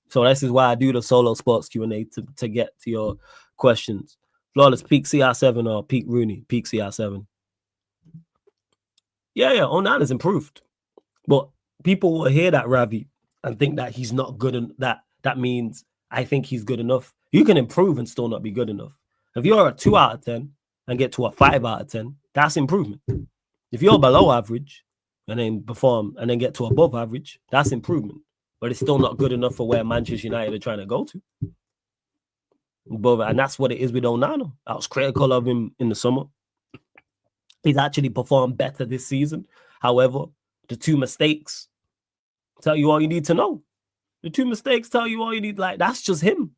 So this is why I do the solo sports Q&A to get to your questions. Flawless, peak CR7 or peak Rooney? Peak CR7. Yeah, 09 is improved. But people will hear that, Ravi, and think that he's not good. And that means I think he's good enough. You can improve and still not be good enough. If you're a 2 out of 10 and get to a 5 out of 10, that's improvement. If you're below average and then perform and then get to above average, that's improvement. But it's still not good enough for where Manchester United are trying to go to. And that's what it is with Onana. I was critical of him in the summer. He's actually performed better this season. However, the 2 mistakes tell you all you need to know. The 2 mistakes tell you all you need. Like, that's just him.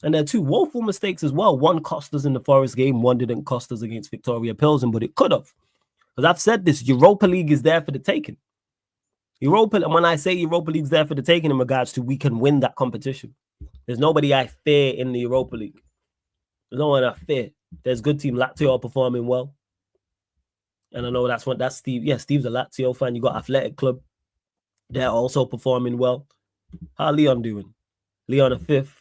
And there are 2 woeful mistakes as well. One cost us in the Forest game. One didn't cost us against Victoria Pilsen, but it could have. Because I've said this, Europa League is there for the taking. And when I say Europa League's there for the taking in regards to we can win that competition. There's nobody I fear in the Europa League. There's no one I fear. There's good team. Lazio are performing well. And I know that's Steve. Yeah, Steve's a Lazio fan. You got Athletic Club. They're also performing well. How Leon doing? Leon a 5th.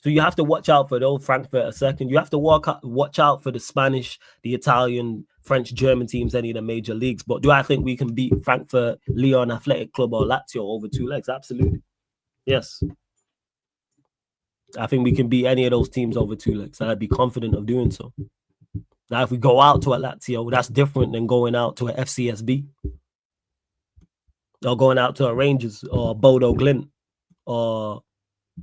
So you have to watch out for those. Frankfurt a 2nd. You have to watch out for the Spanish, the Italian, French, German teams, any of the major leagues. But do I think we can beat Frankfurt, Leon, Athletic Club, or Lazio over 2 legs? Absolutely. Yes. I think we can beat any of those teams over 2 legs. And I'd be confident of doing so. Now, if we go out to a Lazio, that's different than going out to a FCSB. Or going out to a Rangers or a Bodo Glint or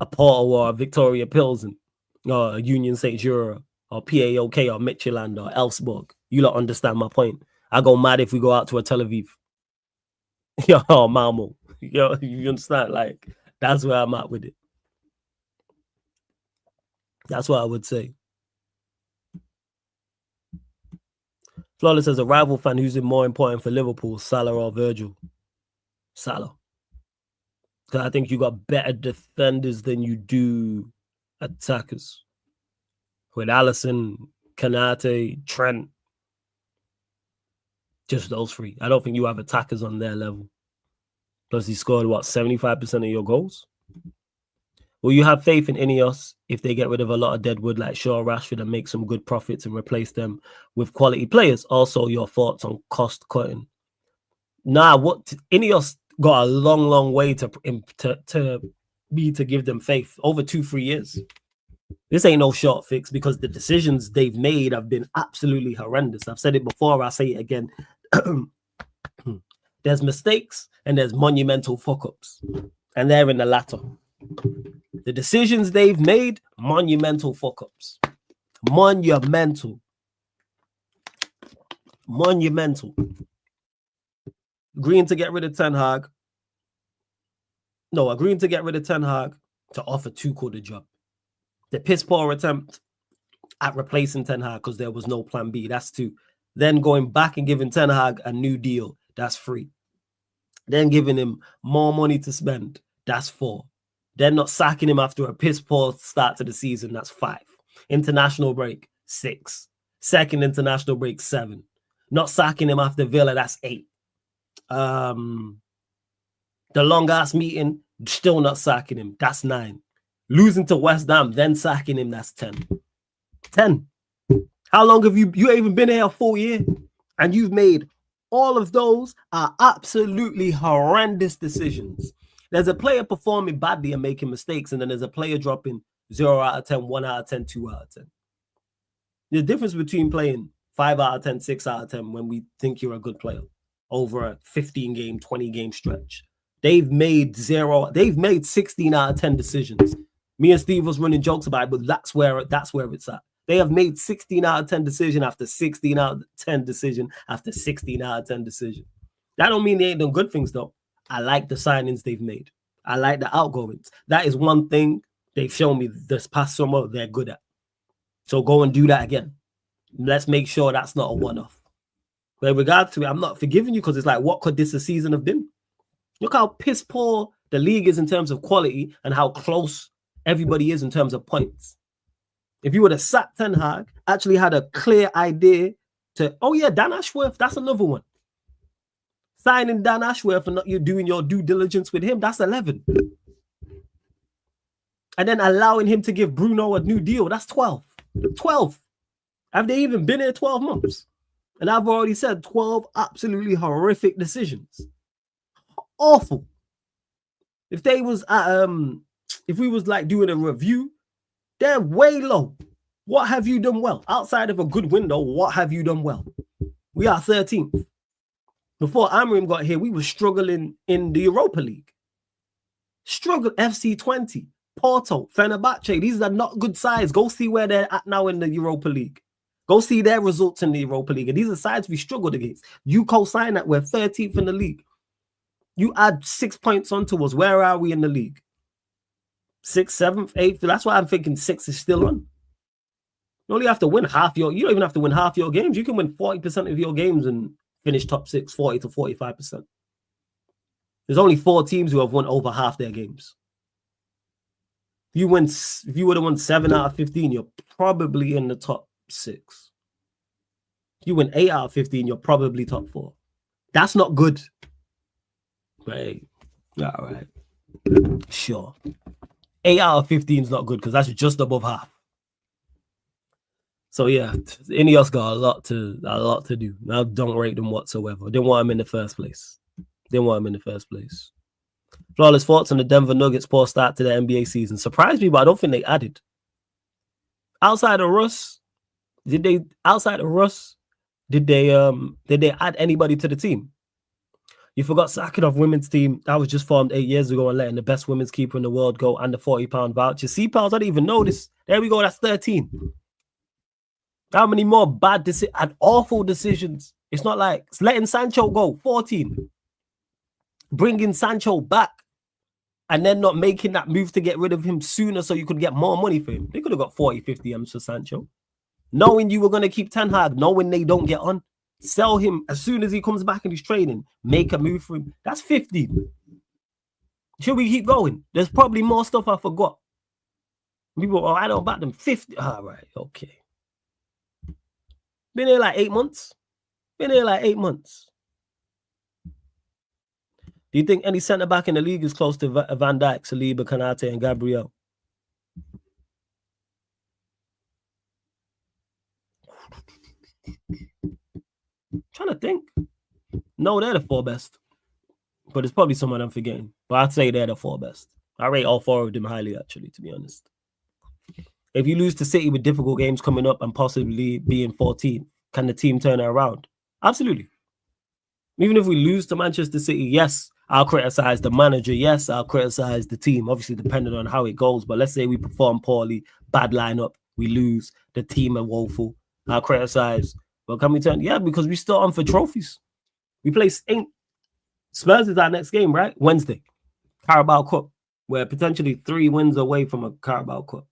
a Porto or a Victoria Pilsen or a Union St. Jura or PAOK or Midtjylland or Elfsborg. You don't understand my point. I go mad if we go out to a Tel Aviv. Yo, Malmo. Yo, you understand? Like, that's where I'm at with it. That's what I would say. Flawless as a rival fan, who's more important for Liverpool, Salah or Virgil? Salah. Because I think you got better defenders than you do attackers. With Alisson, Kanate, Trent. Just those 3. I don't think you have attackers on their level. Plus, he scored, 75% of your goals? Will you have faith in Ineos if they get rid of a lot of deadwood like Shaw, Rashford, and make some good profits and replace them with quality players? Also, your thoughts on cost cutting. Ineos got a long way to give them faith over 2-3 years. This ain't no short fix because the decisions they've made have been absolutely horrendous. I've said it before, I'll say it again. There's mistakes and there's monumental fuck-ups, and they're in the latter. The decisions they've made, monumental fuck-ups. Monumental. Agreeing to get rid of Ten Hag. No, agreeing to get rid of Ten Hag to offer Tuchel the job. The piss poor attempt at replacing Ten Hag because there was no plan B. That's 2. Then going back and giving Ten Hag a new deal. That's 3. Then giving him more money to spend. That's 4. Then not sacking him after a piss poor start to the season. That's 5. International break, 6. Second international break, 7. Not sacking him after Villa. That's 8. The long ass meeting, still not sacking him. That's 9. Losing to West Ham, then sacking him. That's 10. 10. How long have you ain't even been here a full year? And you've made all of those are absolutely horrendous decisions. There's a player performing badly and making mistakes, and then there's a player dropping 0 out of 10, 1 out of 10, 2 out of 10. The difference between playing 5 out of 10, 6 out of 10 when we think you're a good player over a 15-game, 20-game stretch. They've made 16 out of 10 decisions. Me and Steve was running jokes about it, but that's where it's at. They have made 16 out of 10 decision after 16 out of 10 decision after 16 out of 10 decision. That don't mean they ain't done good things, though. I like the signings they've made. I like the outgoings. That is one thing they've shown me this past summer they're good at. So go and do that again. Let's make sure that's not a one-off. But in regards to it, I'm not forgiving you because it's like, what could this season have been? Look how piss poor the league is in terms of quality and how close everybody is in terms of points. If you would have sat Ten Hag, actually had a clear idea to, oh yeah, Dan Ashworth, that's another one. Signing Dan Ashworth and not you doing your due diligence with him, that's 11. and then allowing him to give Bruno a new deal. That's 12. 12. Have they even been here 12 months? And I've already said 12 absolutely horrific decisions. Awful. If they was if we was like doing a review, they're way low. What have you done well? Outside of a good window, what have you done well? We are 13th. Before AMORIM got here, we were struggling in the Europa League. Struggle FC 20, Porto, Fenerbahce. These are not good sides. Go see where they're at now in the Europa League. Go see their results in the Europa League. And these are sides we struggled against. You co-sign that we're 13th in the league. You add 6 points onto us. Where are we in the league? 6th, 7th, 8th. That's why I'm thinking 6 is still on. You only have to win half your. You don't even have to win half your games. You can win 40% of your games and finish top 6, 40 to 45%. There's only 4 teams who have won over half their games. If you would have won 7 out of 15, you're probably in the top 6. If you win 8 out of 15, you're probably top 4. That's not good. Right. All right. Sure. 8 out of 15 is not good because that's just above half. So yeah, Ineos got a lot to do. I don't rate them whatsoever. Didn't want them in the first place. Flawless thoughts on the Denver Nuggets poor start to the NBA season. Surprised me, but I don't think they added. Outside of Russ, did they add anybody to the team? You forgot Sakharov women's team that was just formed 8 years ago and letting the best women's keeper in the world go and the £40 voucher. C-Pals, I didn't even know this. There we go, that's 13. How many more bad and awful decisions? It's not like it's letting Sancho go, 14. Bringing Sancho back and then not making that move to get rid of him sooner so you could get more money for him. They could have got 40, 50 M's for Sancho. Knowing you were going to keep Ten Hag, knowing they don't get on. Sell him as soon as he comes back and he's training. Make a move for him. That's 15. Should we keep going? There's probably more stuff I forgot. People, I don't back them. 50. All right, okay. Been here like 8 months. Do you think any centre back in the league is close to Van Dijk, Saliba, Kanate, and Gabriel? Trying to think. No, they're the 4 best. But it's probably someone I'm forgetting. But I'd say they're the 4 best. I rate all 4 of them highly, actually, to be honest. If you lose to City with difficult games coming up and possibly being 14, can the team turn it around? Absolutely. Even if we lose to Manchester City, yes, I'll criticize the manager. Yes, I'll criticize the team, obviously depending on how it goes. But let's say we perform poorly, bad lineup, we lose, the team are woeful. I'll criticize. But can we turn? Yeah, because we still on for trophies. We play Spurs is our next game, right? Wednesday. Carabao Cup. We're potentially 3 wins away from a Carabao Cup.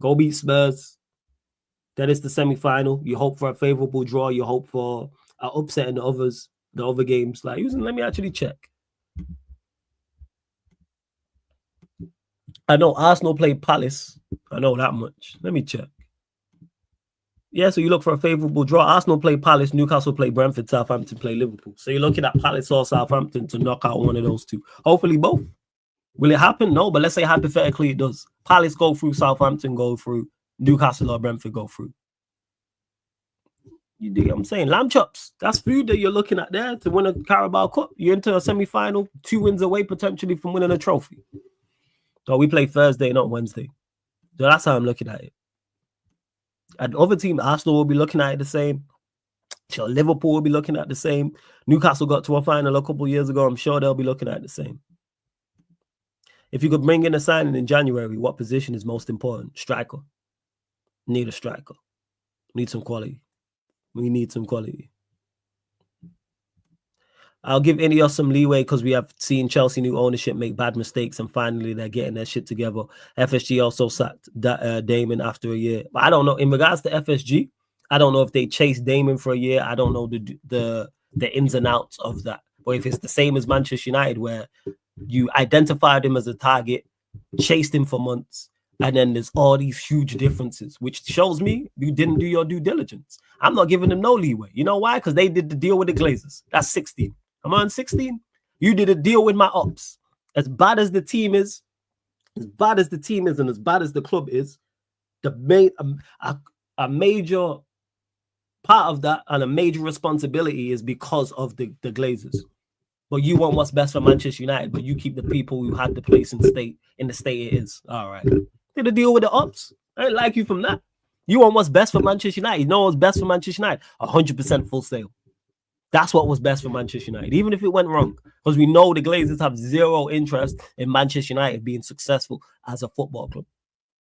Go beat Spurs. Then it's the semi-final. You hope for a favorable draw. You hope for an upset in the other games. Like, let me actually check. I know Arsenal played Palace. I know that much. Let me check. Yeah, so you look for a favorable draw. Arsenal play Palace, Newcastle play Brentford, Southampton play Liverpool. So you're looking at Palace or Southampton to knock out one of those 2. Hopefully both. Will it happen? No, but let's say hypothetically it does. Palace go through, Southampton go through, Newcastle or Brentford go through. You dig what I'm saying? Lamb chops. That's food that you're looking at there to win a Carabao Cup. You're into a semi-final, 2 wins away potentially from winning a trophy. So we play Thursday, not Wednesday. So that's how I'm looking at it. And other team, Arsenal will be looking at it the same. Sure, Liverpool will be looking at the same. Newcastle got to a final a couple years ago. I'm sure they'll be looking at it the same. If you could bring in a signing in January, what position is most important? Striker. Need a striker. Need some quality. We need some quality. I'll give Ineos some leeway because we have seen Chelsea new ownership make bad mistakes and finally they're getting their shit together. FSG also sacked Damon after a year. But I don't know. In regards to FSG, I don't know if they chased Damon for a year. I don't know the ins and outs of that. But if it's the same as Manchester United where you identified him as a target, chased him for months, and then there's all these huge differences, which shows me you didn't do your due diligence. I'm not giving them no leeway. You know why? Because they did the deal with the Glazers. That's 16. I'm on 16. You did a deal with my ops. As bad as the team is, As bad as the team is and as bad as the club is, the main a major part of that and a major responsibility is because of the Glazers. But you want what's best for Manchester United, but you keep the people who had the place in the state it is. All right. Did a deal with the ups. I ain't like you from that. You want what's best for Manchester United. You know what's best for Manchester United? 100% full sale. That's what was best for Manchester United, even if it went wrong. Because we know the Glazers have zero interest in Manchester United being successful as a football club.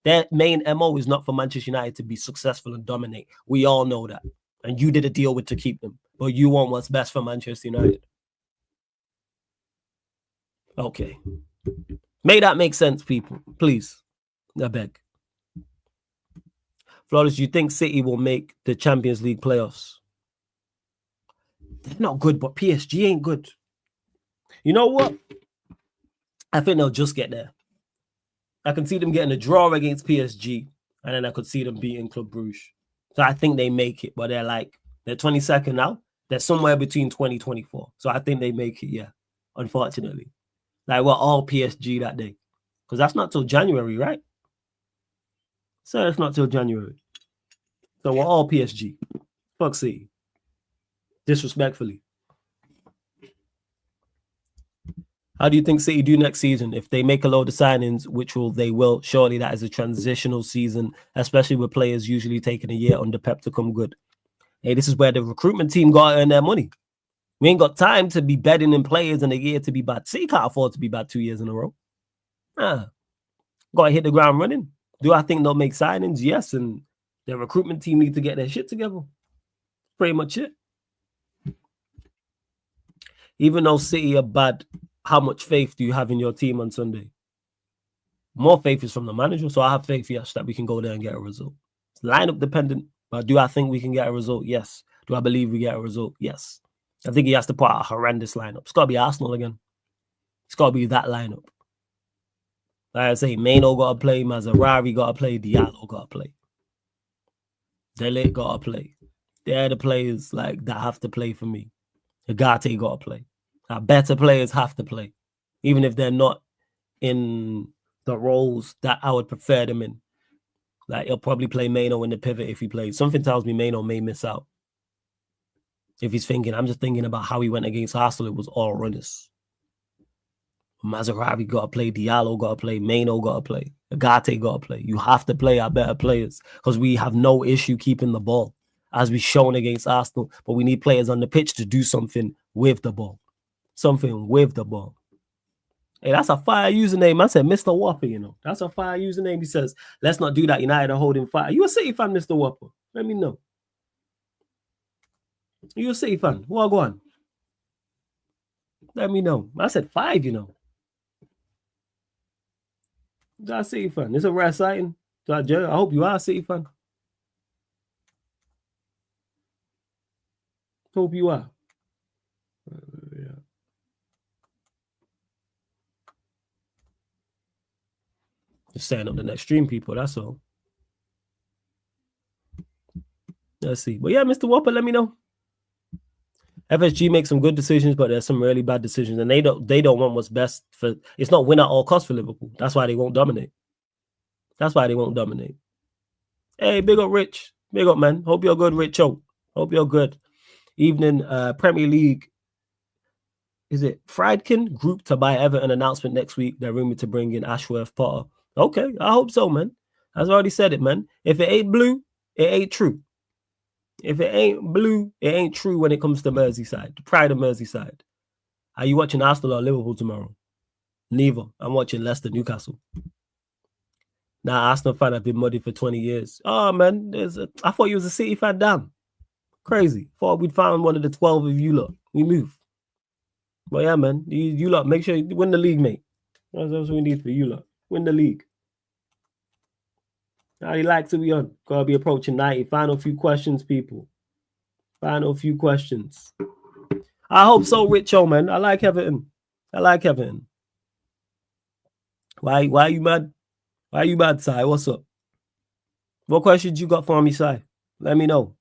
Their main MO is not for Manchester United to be successful and dominate. We all know that. And you did a deal with to keep them. But you want what's best for Manchester United. Okay. May that make sense, people. Please. I beg. Flawless, do you think City will make the Champions League playoffs? They're not good, but PSG ain't good. You know what? I think they'll just get there. I can see them getting a draw against PSG, and then I could see them beating Club Brugge. So I think they make it, but they're 22nd now. They're somewhere between 2024. So I think they make it, yeah, unfortunately. We're all PSG that day. Because that's not till January, right? So it's not till January. So we're all PSG. Fuck City. Disrespectfully. How do you think City do next season? If they make a load of signings, which they will, surely that is a transitional season, especially with players usually taking a year under Pep to come good. Hey, this is where the recruitment team got to earn their money. We ain't got time to be betting in players in a year to be bad. City can't afford to be bad 2 years in a row. Got to hit the ground running. Do I think they'll make signings? Yes, and the recruitment team need to get their shit together. Pretty much it. Even though City are bad, how much faith do you have in your team on Sunday? More faith is from the manager, so I have faith, yes, that we can go there and get a result. It's lineup dependent, but do I think we can get a result? Yes. Do I believe we get a result? Yes. I think he has to put out a horrendous lineup. It's got to be Arsenal again. It's got to be that lineup. Like I say, Maino got to play, Mazarari got to play, Diallo got to play. Dele got to play. They're the players that have to play for me. Agate got to play. Our better players have to play, even if they're not in the roles that I would prefer them in. He'll probably play Maino in the pivot if he plays. Something tells me Maino may miss out. If he's thinking, I'm just thinking about how he went against Arsenal, it was all runners. Mazaravi got to play, Diallo got to play, Maino got to play, Agate got to play. You have to play our better players because we have no issue keeping the ball, as we've shown against Arsenal, but we need players on the pitch to do something with the ball. Something with the ball. Hey, that's a fire username. I said, Mr. Whopper, That's a fire username. He says, let's not do that. United are holding fire. You a City fan, Mr. Whopper? Let me know. You a City fan? Well, go on. Let me know. I said 5, That's a City fan. It's a rare sighting. I hope you are a City fan. Hope you are. Yeah. Just setting up the next stream, people. That's all. Let's see. But yeah, Mr. Whopper, let me know. FSG makes some good decisions, but there's some really bad decisions, and they don't want what's best for. It's not win at all costs for Liverpool. That's why they won't dominate. That's why they won't dominate. Hey, big up, Rich. Big up, man. Hope you're good, Rich. Hope you're good. Evening, Premier League. Is it Friedkin group to buy Everton announcement next week? They're rumored to bring in Ashworth Potter. Okay, I hope so, man. I've already said it, man. If it ain't blue, it ain't true. If it ain't blue, it ain't true when it comes to Merseyside, the pride of Merseyside. Are you watching Arsenal or Liverpool tomorrow? Neither. I'm watching Leicester, Newcastle. Now, Arsenal fan, I've been muddy for 20 years. Oh, man, I thought you was a City fan. Damn. Crazy. Thought we'd found one of the 12 of you lot. We move. But yeah, man, you lot, make sure you win the league, mate. That's what we need for you lot. Win the league. How do you like to be on? Gotta be approaching 90. Final few questions, people. Final few questions. I hope so, Richo, man. I like Everton. Why are you mad? Why are you mad, Si? What's up? What questions you got for me, Si? Let me know.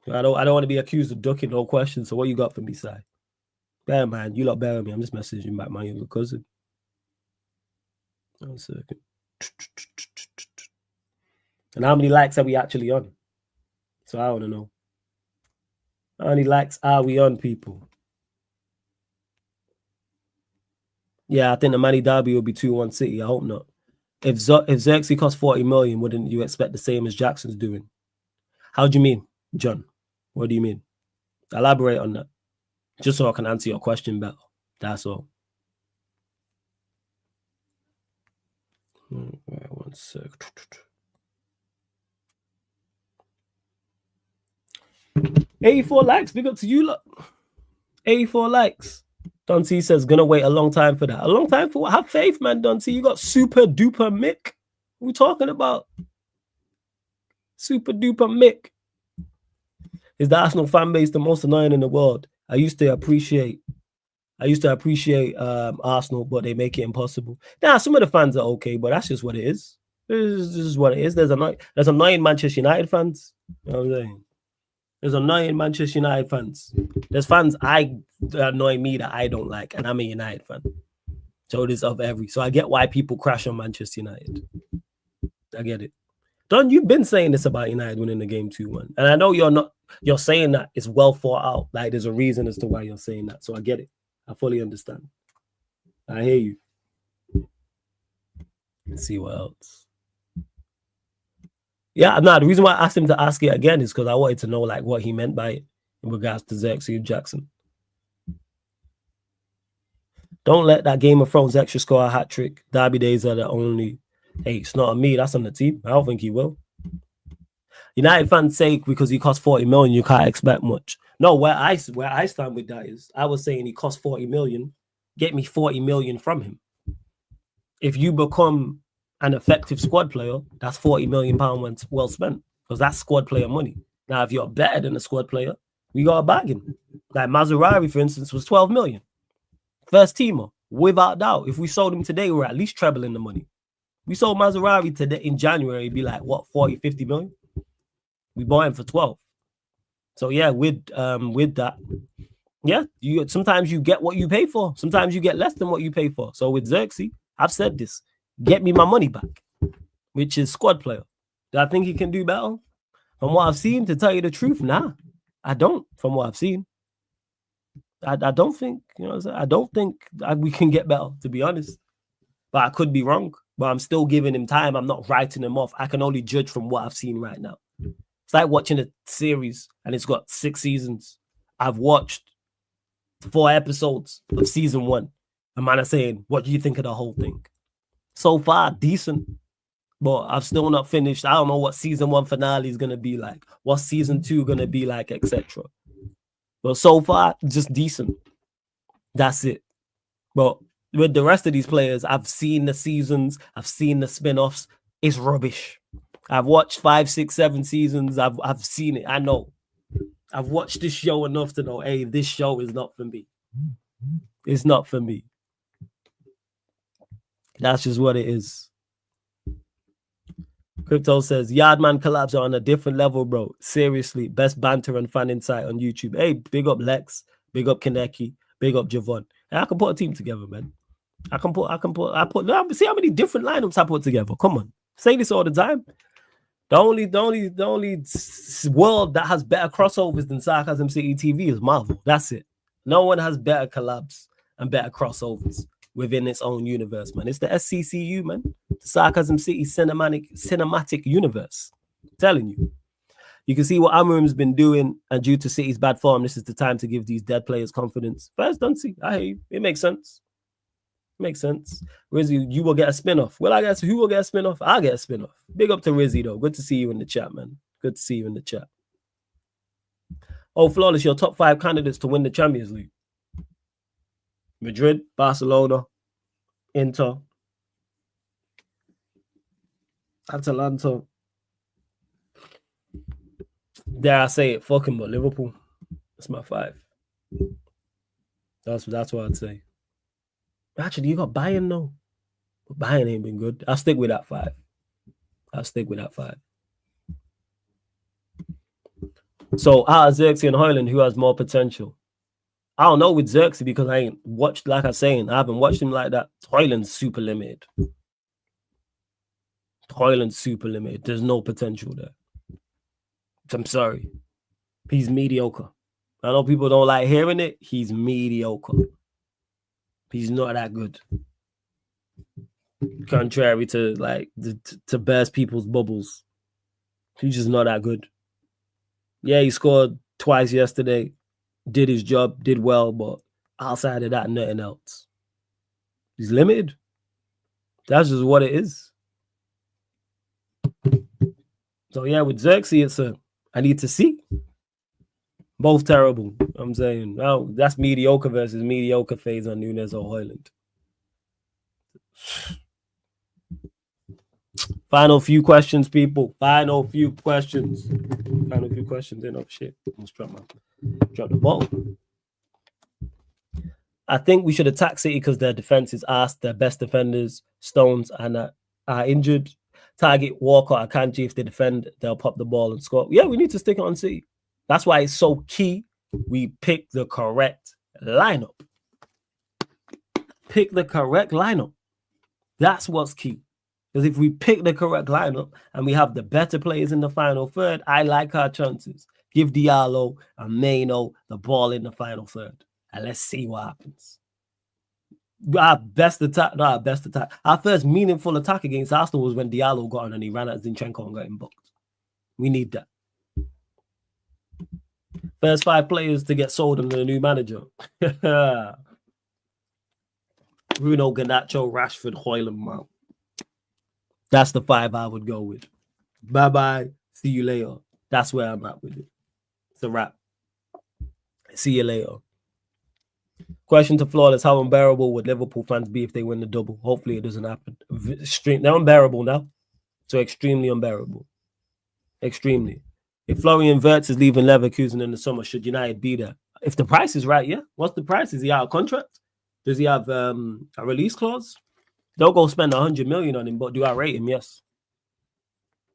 I don't want to be accused of ducking no questions. So what you got for me, Si? Bear, man. You lot bear with me. I'm just messaging back my younger cousin. 1 second. And how many likes are we actually on? So I want to know. How many likes are we on, people? Yeah, I think the Manny Derby will be 2-1 City. I hope not. If Xerxes costs 40 million, wouldn't you expect the same as Jackson's doing? How do you mean, John? What do you mean? Elaborate on that. Just so I can answer your question better. That's all. Wait 1 sec. 84 likes. Big up to you, look. 84 likes. Dante says, gonna wait a long time for that. A long time for what? Have faith, man, Dante. You got super duper Mick. What we talking about? Super duper Mick. Is the Arsenal fan base the most annoying in the world? I used to appreciate Arsenal, but they make it impossible. Nah, some of the fans are okay, but that's just what it is. This is what it is. There's annoying Manchester United fans. You know what I'm saying? There's annoying Manchester United fans. There's fans that annoy me that I don't like, and I'm a United fan. So it is of every. So I get why people crash on Manchester United. I get it. Don, you've been saying this about United winning the game 2-1. And I know you're saying that it's well thought out. Like there's a reason as to why you're saying that. So I get it. I fully understand. I hear you. Let's see what else. Yeah, no, the reason why I asked him to ask it again is because I wanted to know like what he meant by it in regards to Xerxes Jackson. Don't let that Game of Thrones extra score a hat trick. Derby days are the only. Hey, it's not on me. That's on the team. I don't think he will. United fans say because he cost 40 million, you can't expect much. No, where I stand with that is I was saying he cost 40 million. Get me 40 million from him. If you become an effective squad player, that's 40 million pounds well spent because that's squad player money. Now, if you're better than a squad player, we got a bargain. Like Mazraoui, for instance, was 12 million. First teamer, without doubt. If we sold him today, we're at least trebling the money. We sold Mazraoui today in January, it'd be like, what, 40, 50 million? We bought him for 12. So, yeah, with that, yeah, sometimes you get what you pay for. Sometimes you get less than what you pay for. So with Xerxes, I've said this. Get me my money back, which is squad player. Do I think he can do better? From what I've seen, to tell you the truth, nah, I don't. From what I've seen, I don't think, you know what I'm saying? I don't think we can get better, to be honest. But I could be wrong. But I'm still giving him time. I'm not writing him off. I can only judge from what I've seen right now. It's like watching a series and it's got 6 seasons. I've watched 4 episodes of season 1. A man is saying, what do you think of the whole thing? So far, decent. But I've still not finished. I don't know what season 1 finale is going to be like. What season 2 going to be like, etc. But so far, just decent. That's it. But with the rest of these players, I've seen the seasons. I've seen the spin-offs. It's rubbish. I've watched 5, 6, 7 seasons. I've seen it. I know. I've watched this show enough to know, hey, this show is not for me. It's not for me. That's just what it is. Crypto says, Yardman collabs are on a different level, bro. Seriously, best banter and fan insight on YouTube. Hey, big up Lex, big up Kaneki, big up Javon. Hey, I can put a team together, man. I put. See how many different lineups I put together. Come on, say this all the time. The only world that has better crossovers than Sarcasm City TV is Marvel. That's it. No one has better collabs and better crossovers within its own universe, man. It's the SCCU, man. The Sarcasm City cinematic universe. I'm telling you. You can see what AMORIM's been doing, and due to City's bad form, this is the time to give these dead players confidence. First, don't see. I hear you. It makes sense. Makes sense. Rizzy, you will get a spin-off. Well, I guess who will get a spin-off? I'll get a spin-off. Big up to Rizzy, though. Good to see you in the chat, man. Good to see you in the chat. Oh, Flawless, your top 5 candidates to win the Champions League. Madrid, Barcelona, Inter, Atalanta. Dare I say it, fucking but Liverpool. That's my 5. That's what I'd say. Actually, you got Bayern though. But Bayern ain't been good. I'll stick with that 5. So out of Xerxes and Højlund, who has more potential? I don't know with Xerxes because I ain't watched, like I was saying, I haven't watched him like that. Højlund's super limited. Hoyland's super limited. There's no potential there. I'm sorry. He's mediocre. I know people don't like hearing it. He's mediocre. He's not that good. Contrary to like to burst people's bubbles. He's just not that good. Yeah, he scored twice yesterday. Did his job, did well, but outside of that, nothing else. He's limited. That's just what it is. So yeah, with Xerxes, it's I need to see. Both terrible. I'm saying, well, that's mediocre versus mediocre phase on Nunes or Hoyland. Final few questions, people. Final few questions. Oh shit. Almost dropped the ball. I think we should attack City because their defense is ass. Their best defenders, Stones, and are injured. Target Walker or Akanji. If they defend, they'll pop the ball and score. Yeah, we need to stick it on City. That's why it's so key we pick the correct lineup. Pick the correct lineup. That's what's key. Because if we pick the correct lineup and we have the better players in the final third, I like our chances. Give Diallo and Maino the ball in the final third. And let's see what happens. Our first meaningful attack against Arsenal was when Diallo got on and he ran at Zinchenko and got him booked. We need that. First 5 players to get sold under the new manager. Bruno, Garnacho, Rashford, Hoyland, Mount. That's the 5 I would go with. Bye-bye. See you later. That's where I'm at with it. It's a wrap. See you later. Question to Flawless. How unbearable would Liverpool fans be if they win the double? Hopefully it doesn't happen. They're unbearable now. So extremely unbearable. Extremely. If Florian Wirtz is leaving Leverkusen in the summer, should United be there? If the price is right, yeah. What's the price? Is he out of contract? Does he have a release clause? They'll go spend 100 million on him, but do I rate him? Yes.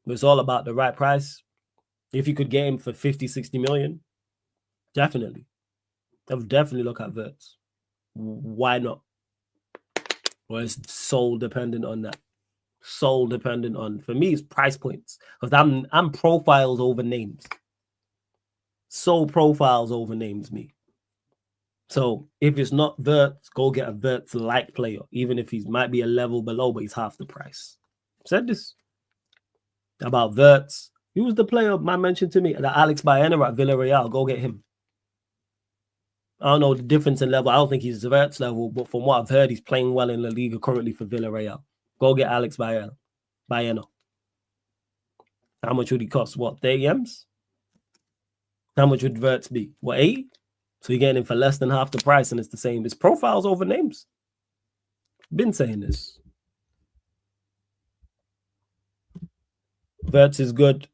It's all about the right price. If you could get him for 50, 60 million, definitely. I would definitely look at Wirtz. Why not? Well, it's so dependent on that. So dependent on, for me, it's price points. Because I'm profiles over names. So profiles over names, me. So if it's not Wirtz, go get a Wirtz-like player, even if he might be a level below, but he's half the price. Said this about Wirtz. He was the player man mentioned to me, that Alex Baena at Villarreal. Go get him. I don't know the difference in level. I don't think he's Wirtz level, but from what I've heard, he's playing well in La Liga currently for Villarreal. Go get Alex Baena. How much would he cost? What, 30 M's? How much would Wirtz be? What, 80? So you're getting him for less than half the price, and it's the same. It's profiles over names. Been saying this. Wirtz is good,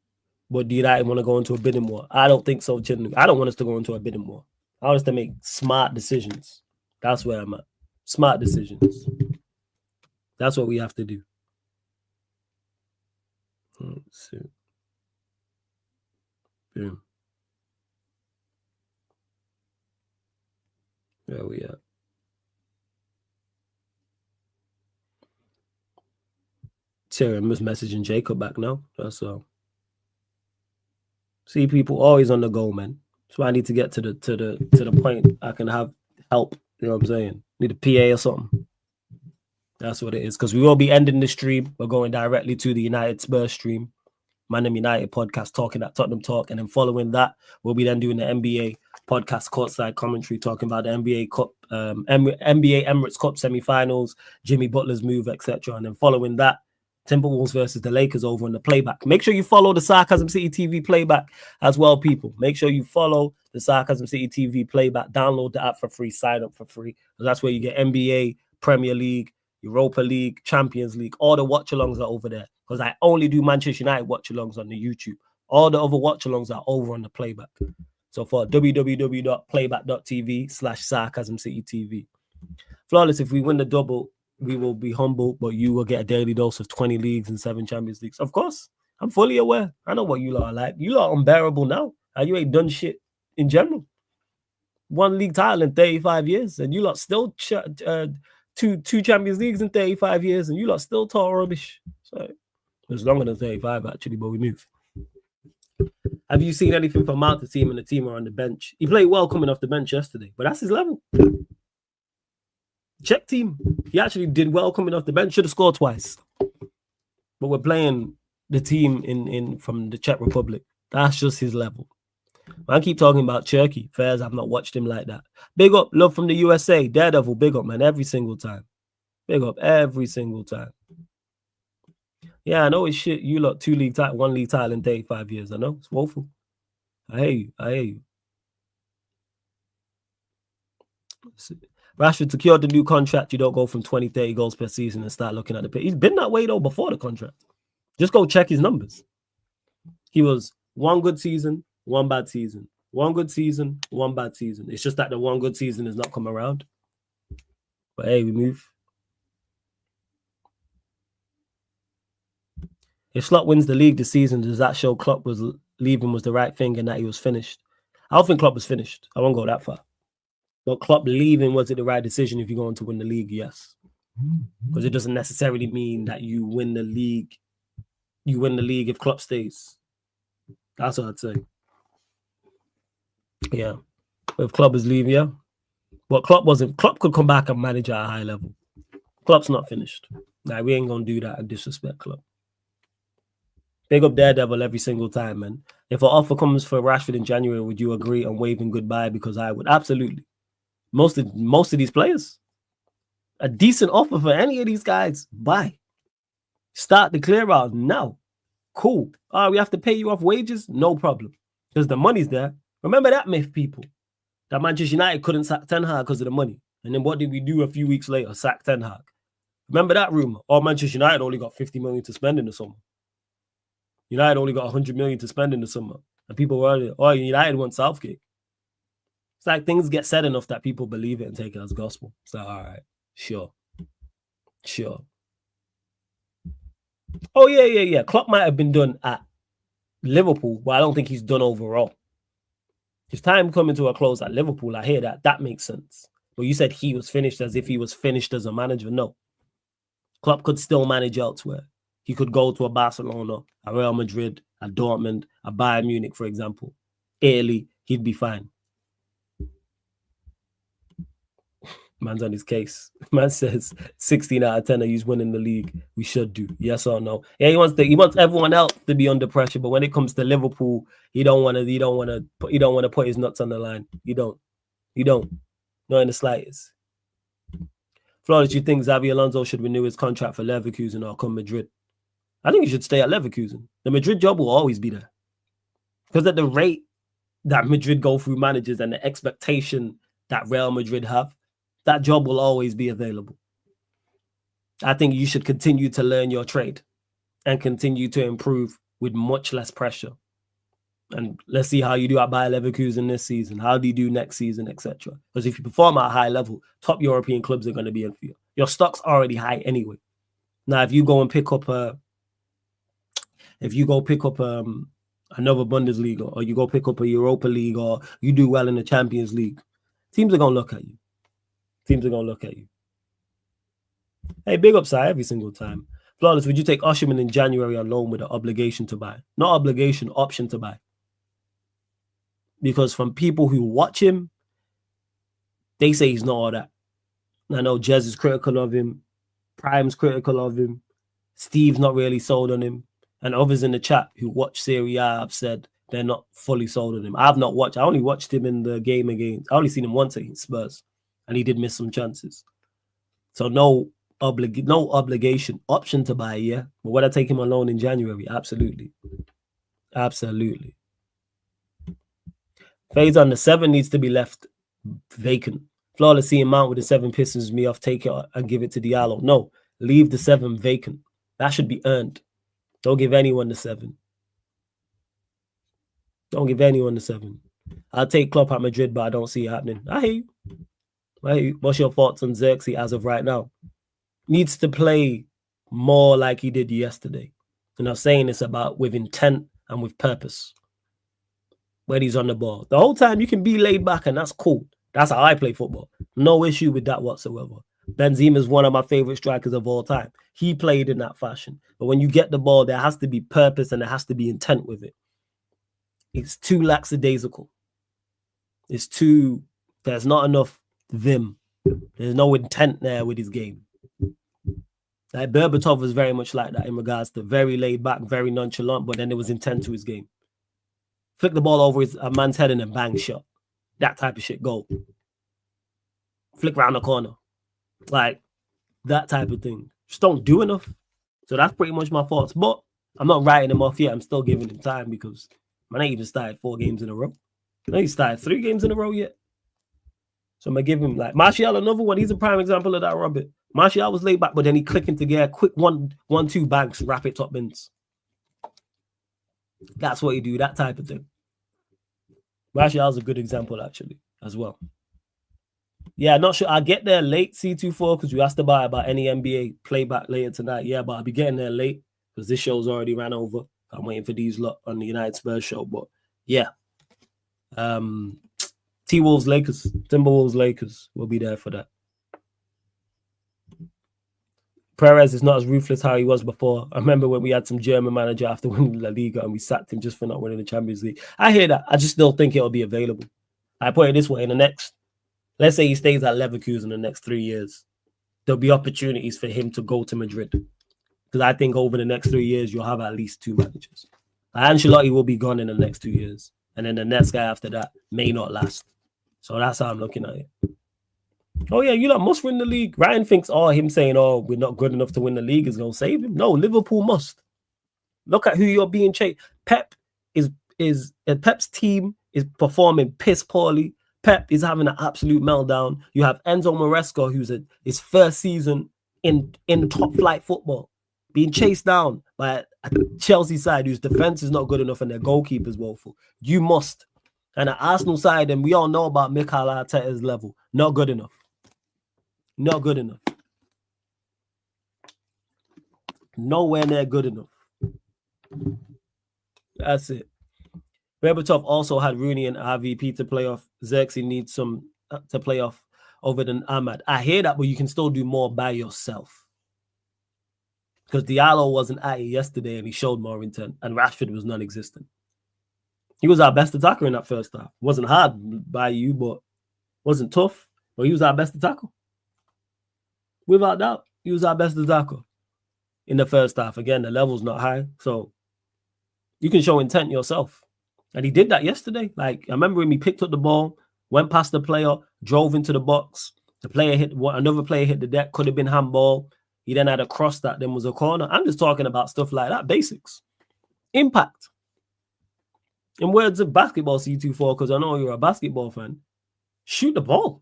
but do United want to go into a bidding war? I don't think so, Chinley. I don't want us to go into a bidding war. I want us to make smart decisions. That's where I'm at. Smart decisions. That's what we have to do. Let's see. Yeah. Where we at? Sarah, I'm just messaging Jacob back now. That's all. See, people always on the go, man. So I need to get to the point I can have help. You know what I'm saying? Need a PA or something. That's what it is. Because we will be ending the stream. We're going directly to the United Spurs stream. Man United podcast talking at Tottenham Talk. And then following that, we'll be then doing the NBA podcast courtside commentary talking about the NBA Cup, NBA Emirates Cup semifinals, Jimmy Butler's move, etc. And then following that, Timberwolves versus the Lakers over in the playback. Make sure you follow the Sarcasm City TV playback as well, people. Make sure you follow the Sarcasm City TV playback. Download the app for free. Sign up for free. That's where you get NBA, Premier League, Europa League, Champions League. All the watch-alongs are over there because I only do Manchester United watch-alongs on the YouTube. All the other watch-alongs are over on the playback. So for www.playback.tv/Sarcasm City TV. Flawless, if we win the double, we will be humble, but you will get a daily dose of 20 leagues and 7 Champions Leagues. Of course, I'm fully aware. I know what you lot are like. You lot are unbearable now. You ain't done shit in general. 1 league title in 35 years, and you lot still two Champions Leagues in 35 years, and you lot still talk rubbish. So It's longer than 35, actually, but we move. Have you seen anything from Mount, the team, and the team are on the bench? He played well coming off the bench yesterday, but that's his level. Czech team. He actually did well coming off the bench. Should have scored twice. But we're playing the team in from the Czech Republic. That's just his level. I keep talking about Turkey. Fairs, I've not watched him like that. Big up, love from the USA. Daredevil, big up, man, every single time. Big up every single time. Yeah, I know it's shit. You lot 1 league title in 35 years. I know it's woeful. I hear you. I hear you. Rashford secured the new contract. You don't go from 20, 30 goals per season and start looking at the pay. He's been that way though before the contract. Just go check his numbers. He was 1 good season, 1 bad season. 1 good season, 1 bad season. It's just that the 1 good season has not come around. But hey, we move. If Slot wins the league this season, does that show Klopp was leaving was the right thing and that he was finished? I don't think Klopp was finished. I won't go that far. But Klopp leaving, was it the right decision if you're going to win the league? Yes. Because it doesn't necessarily mean that you win the league. You win the league if Klopp stays. That's what I'd say. Yeah. If Klopp is leaving, yeah. But Klopp could come back and manage at a high level. Klopp's not finished. Nah, we ain't going to do that and disrespect Klopp. Big up Daredevil every single time, man. If an offer comes for Rashford in January, would you agree on waving goodbye? Because I would. Absolutely. Most of these players. A decent offer for any of these guys. Buy. Start the clear out now. Cool. We have to pay you off wages? No problem. Because the money's there. Remember that myth, people. That Manchester United couldn't sack Ten Hag because of the money. And then what did we do a few weeks later? Sack Ten Hag. Remember that rumor? Manchester United only got 50 million to spend in the summer. United only got 100 million to spend in the summer. And people were, United won Southgate. It's like things get said enough that people believe it and take it as gospel. So, all right. Sure. Oh, yeah. Klopp might have been done at Liverpool, but I don't think he's done overall. His time coming to a close at Liverpool, I hear that. That makes sense. But you said he was finished as if he was finished as a manager. No. Klopp could still manage elsewhere. He could go to a Barcelona, a Real Madrid, a Dortmund, a Bayern Munich, for example. Italy, he'd be fine. Man's on his case. Man says 16 out of 10 of you's winning the league. We should do. Yes or no? Yeah, he wants everyone else to be under pressure, but when it comes to Liverpool, he don't want to put his nuts on the line. You don't. Not in the slightest. Flores, do you think Xabi Alonso should renew his contract for Leverkusen or come Madrid? I think he should stay at Leverkusen. The Madrid job will always be there. Because at the rate that Madrid go through managers and the expectation that Real Madrid have, that job will always be available. I think you should continue to learn your trade and continue to improve with much less pressure. And let's see how you do at Bayer Leverkusen this season. How do you do next season, etc. Because if you perform at a high level, top European clubs are going to be in for you. Your stock's already high anyway. Now, if you go and pick up another Bundesliga, or you go pick up a Europa League, or you do well in the Champions League, teams are going to look at you. Hey, big upside every single time. Flawless, would you take Osimhen in January on loan with an obligation to buy? Not obligation, option to buy. Because from people who watch him, they say he's not all that. I know Jez is critical of him. Prime's critical of him. Steve's not really sold on him. And others in the chat who watch Serie A have said they're not fully sold on him. I only watched him in the game against. I only seen him once against Spurs. And he did miss some chances. So no obligation. Option to buy, yeah. But would I take him on loan in January? Absolutely. Phase on the 7 needs to be left vacant. Flawless seeing Mount with the 7 pisses me off. Take it and give it to Diallo. No, leave the 7 vacant. That should be earned. Don't give anyone the 7. I'll take Klopp at Madrid, but I don't see it happening. I hear you. What's your thoughts on Xerxes as of right now? Needs to play more like he did yesterday. And I'm saying this about with intent and with purpose. When he's on the ball. The whole time you can be laid back and that's cool. That's how I play football. No issue with that whatsoever. Benzema is one of my favorite strikers of all time. He played in that fashion. But when you get the ball, there has to be purpose and there has to be intent with it. It's too lackadaisical. There's not enough vim. There's no intent there with his game. Like Berbatov was very much like that in regards to very laid back, very nonchalant, but then there was intent to his game. Flick the ball over a man's head and then bang shot. That type of shit, goal. Flick round the corner. Like, that type of thing. Just don't do enough. So that's pretty much my thoughts. But I'm not writing him off yet. I'm still giving him time because man ain't even started 4 games in a row. I think he started 3 games in a row yet. So I'm going to give him like Martial, another one. He's a prime example of that, Robert. Martial was laid back, but then he clicked into gear. Quick 1-2 banks, rapid top bins. That's what he do, that type of thing. Martial's a good example, actually, as well. Yeah, not sure. I'll get there late, C24, because you asked about any NBA playback later tonight. Yeah, but I'll be getting there late because this show's already ran over. I'm waiting for these lot on the United Spurs show. But yeah. T-Wolves, Lakers, Timberwolves, Lakers will be there for that. Perez is not as ruthless how he was before. I remember when we had some German manager after winning La Liga and we sacked him just for not winning the Champions League. I hear that. I just still think it'll be available. I put it this way, in the next, let's say he stays at Leverkusen in the next 3 years, there'll be opportunities for him to go to Madrid. Because I think over the next 3 years, you'll have at least 2 managers. Ancelotti will be gone in the next 2 years. And then the next guy after that may not last. So that's how I'm looking at it. Oh, yeah, you lot must win the league. Ryan thinks, him saying, we're not good enough to win the league is going to save him. No, Liverpool must. Look at who you're being chased. Pep's team is performing piss poorly. Pep is having an absolute meltdown. You have Enzo Maresca, who's his first season in top flight football, being chased down by a Chelsea side whose defense is not good enough and their goalkeeper's woeful. You must. And the Arsenal side, and we all know about Mikel Arteta's level. Not good enough. Not good enough. Nowhere near good enough. That's it. Berbatov also had Rooney and RVP to play off. Xerxes needs some to play off over than Ahmad. I hear that, but you can still do more by yourself. Because Diallo wasn't at it yesterday and he showed more intent, and Rashford was non-existent. He was our best attacker in that first half. Wasn't hard by you, but wasn't tough. But he was our best attacker. Without doubt, he was our best attacker in the first half. Again, the level's not high, so you can show intent yourself. And he did that yesterday. Like, I remember him, he picked up the ball, went past the player, drove into the box. The player another player hit the deck, could have been handball. He then had a cross that then was a corner. I'm just talking about stuff like that, basics. Impact. In words of basketball, C24, because I know you're a basketball fan, shoot the ball.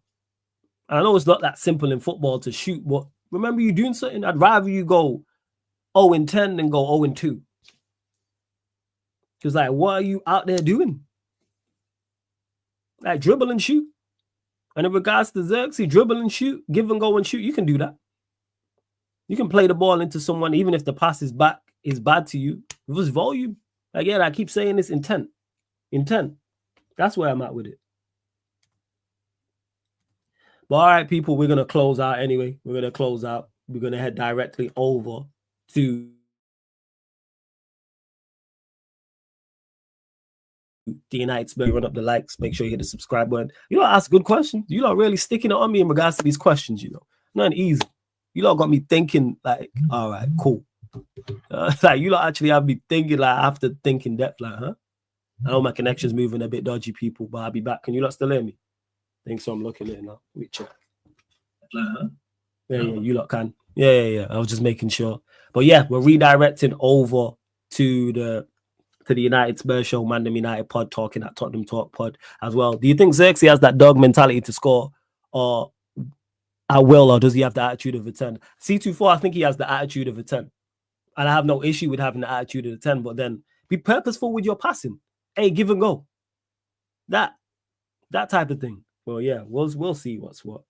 And I know it's not that simple in football to shoot, but remember you doing something. I'd rather you go 0-10 than go 0-2. Because, like, what are you out there doing? Like, dribble and shoot. And in regards to Xerxes, dribble and shoot, give and go and shoot. You can do that. You can play the ball into someone, even if the pass is bad to you. It was volume. Again, I keep saying this, intent. Intent. That's where I'm at with it. But all right, people, we're going to close out anyway. We're going to close out. We're going to head directly over to the United Spurs. Run up the likes. Make sure you hit the subscribe button. You lot ask good questions. You lot really sticking it on me in regards to these questions, you know. Not easy. You lot got me thinking, like, all right, cool. Like, you lot actually have me thinking, like, after thinking depth, like, huh? I know my connection's moving a bit dodgy, people, but I'll be back. Can you lot still hear me? I think so. I'm looking at it now. Wait, check. Yeah, you lot can. Yeah. I was just making sure. But yeah, we're redirecting over to the United Spurs show, Mandem United pod, talking at Tottenham Talk pod as well. Do you think Xerxes has that dog mentality to score or at will, or does he have the attitude of a 10? C24, I think he has the attitude of a 10. And I have no issue with having the attitude of a 10, but then be purposeful with your passing. Hey, give and go. That type of thing. Well, yeah, we'll see what's what.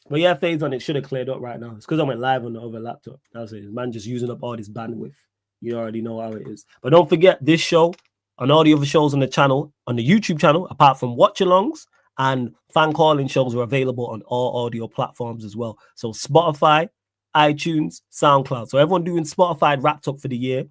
But yeah, Fades on it should have cleared up right now. It's because I went live on the other laptop. That's it. Man just using up all this bandwidth. You already know how it is. But don't forget this show and all the other shows on the channel, on the YouTube channel, apart from watch-alongs And fan calling shows are available on all audio platforms as well. So Spotify, iTunes, SoundCloud. So everyone doing Spotify wrapped up for the year.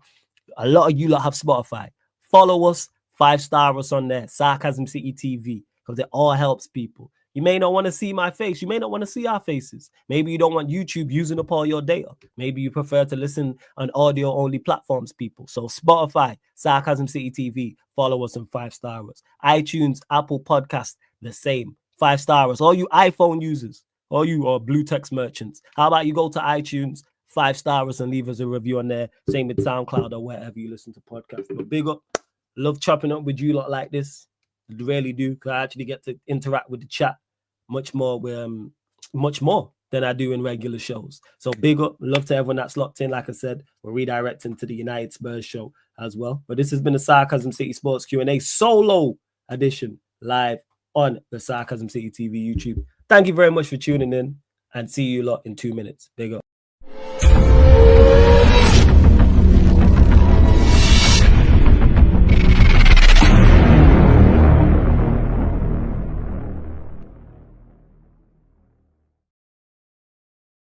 A lot of you lot have Spotify. Follow us, 5-star us on there, Sarcasm City TV, because it all helps people. You may not want to see my face. You may not want to see our faces. Maybe you don't want YouTube using up all your data. Maybe you prefer to listen on audio-only platforms, people. So Spotify, Sarcasm City TV, follow us and 5-star us. iTunes, Apple Podcast, the same. 5-star us. All you iPhone users, all you blue text merchants, how about you go to iTunes, 5-star us and leave us a review on there. Same with SoundCloud or wherever you listen to podcasts. But big up. Love chopping up with you lot like this. I really do, because I actually get to interact with the chat much more than I do in regular shows. So big up. Love to everyone that's locked in. Like I said, we're redirecting to the United Spurs show as well. But this has been a Sarcasm City Sports Q&A solo edition live on the Sarcasm City TV YouTube. Thank you very much for tuning in, and see you lot in 2 minutes. Big up.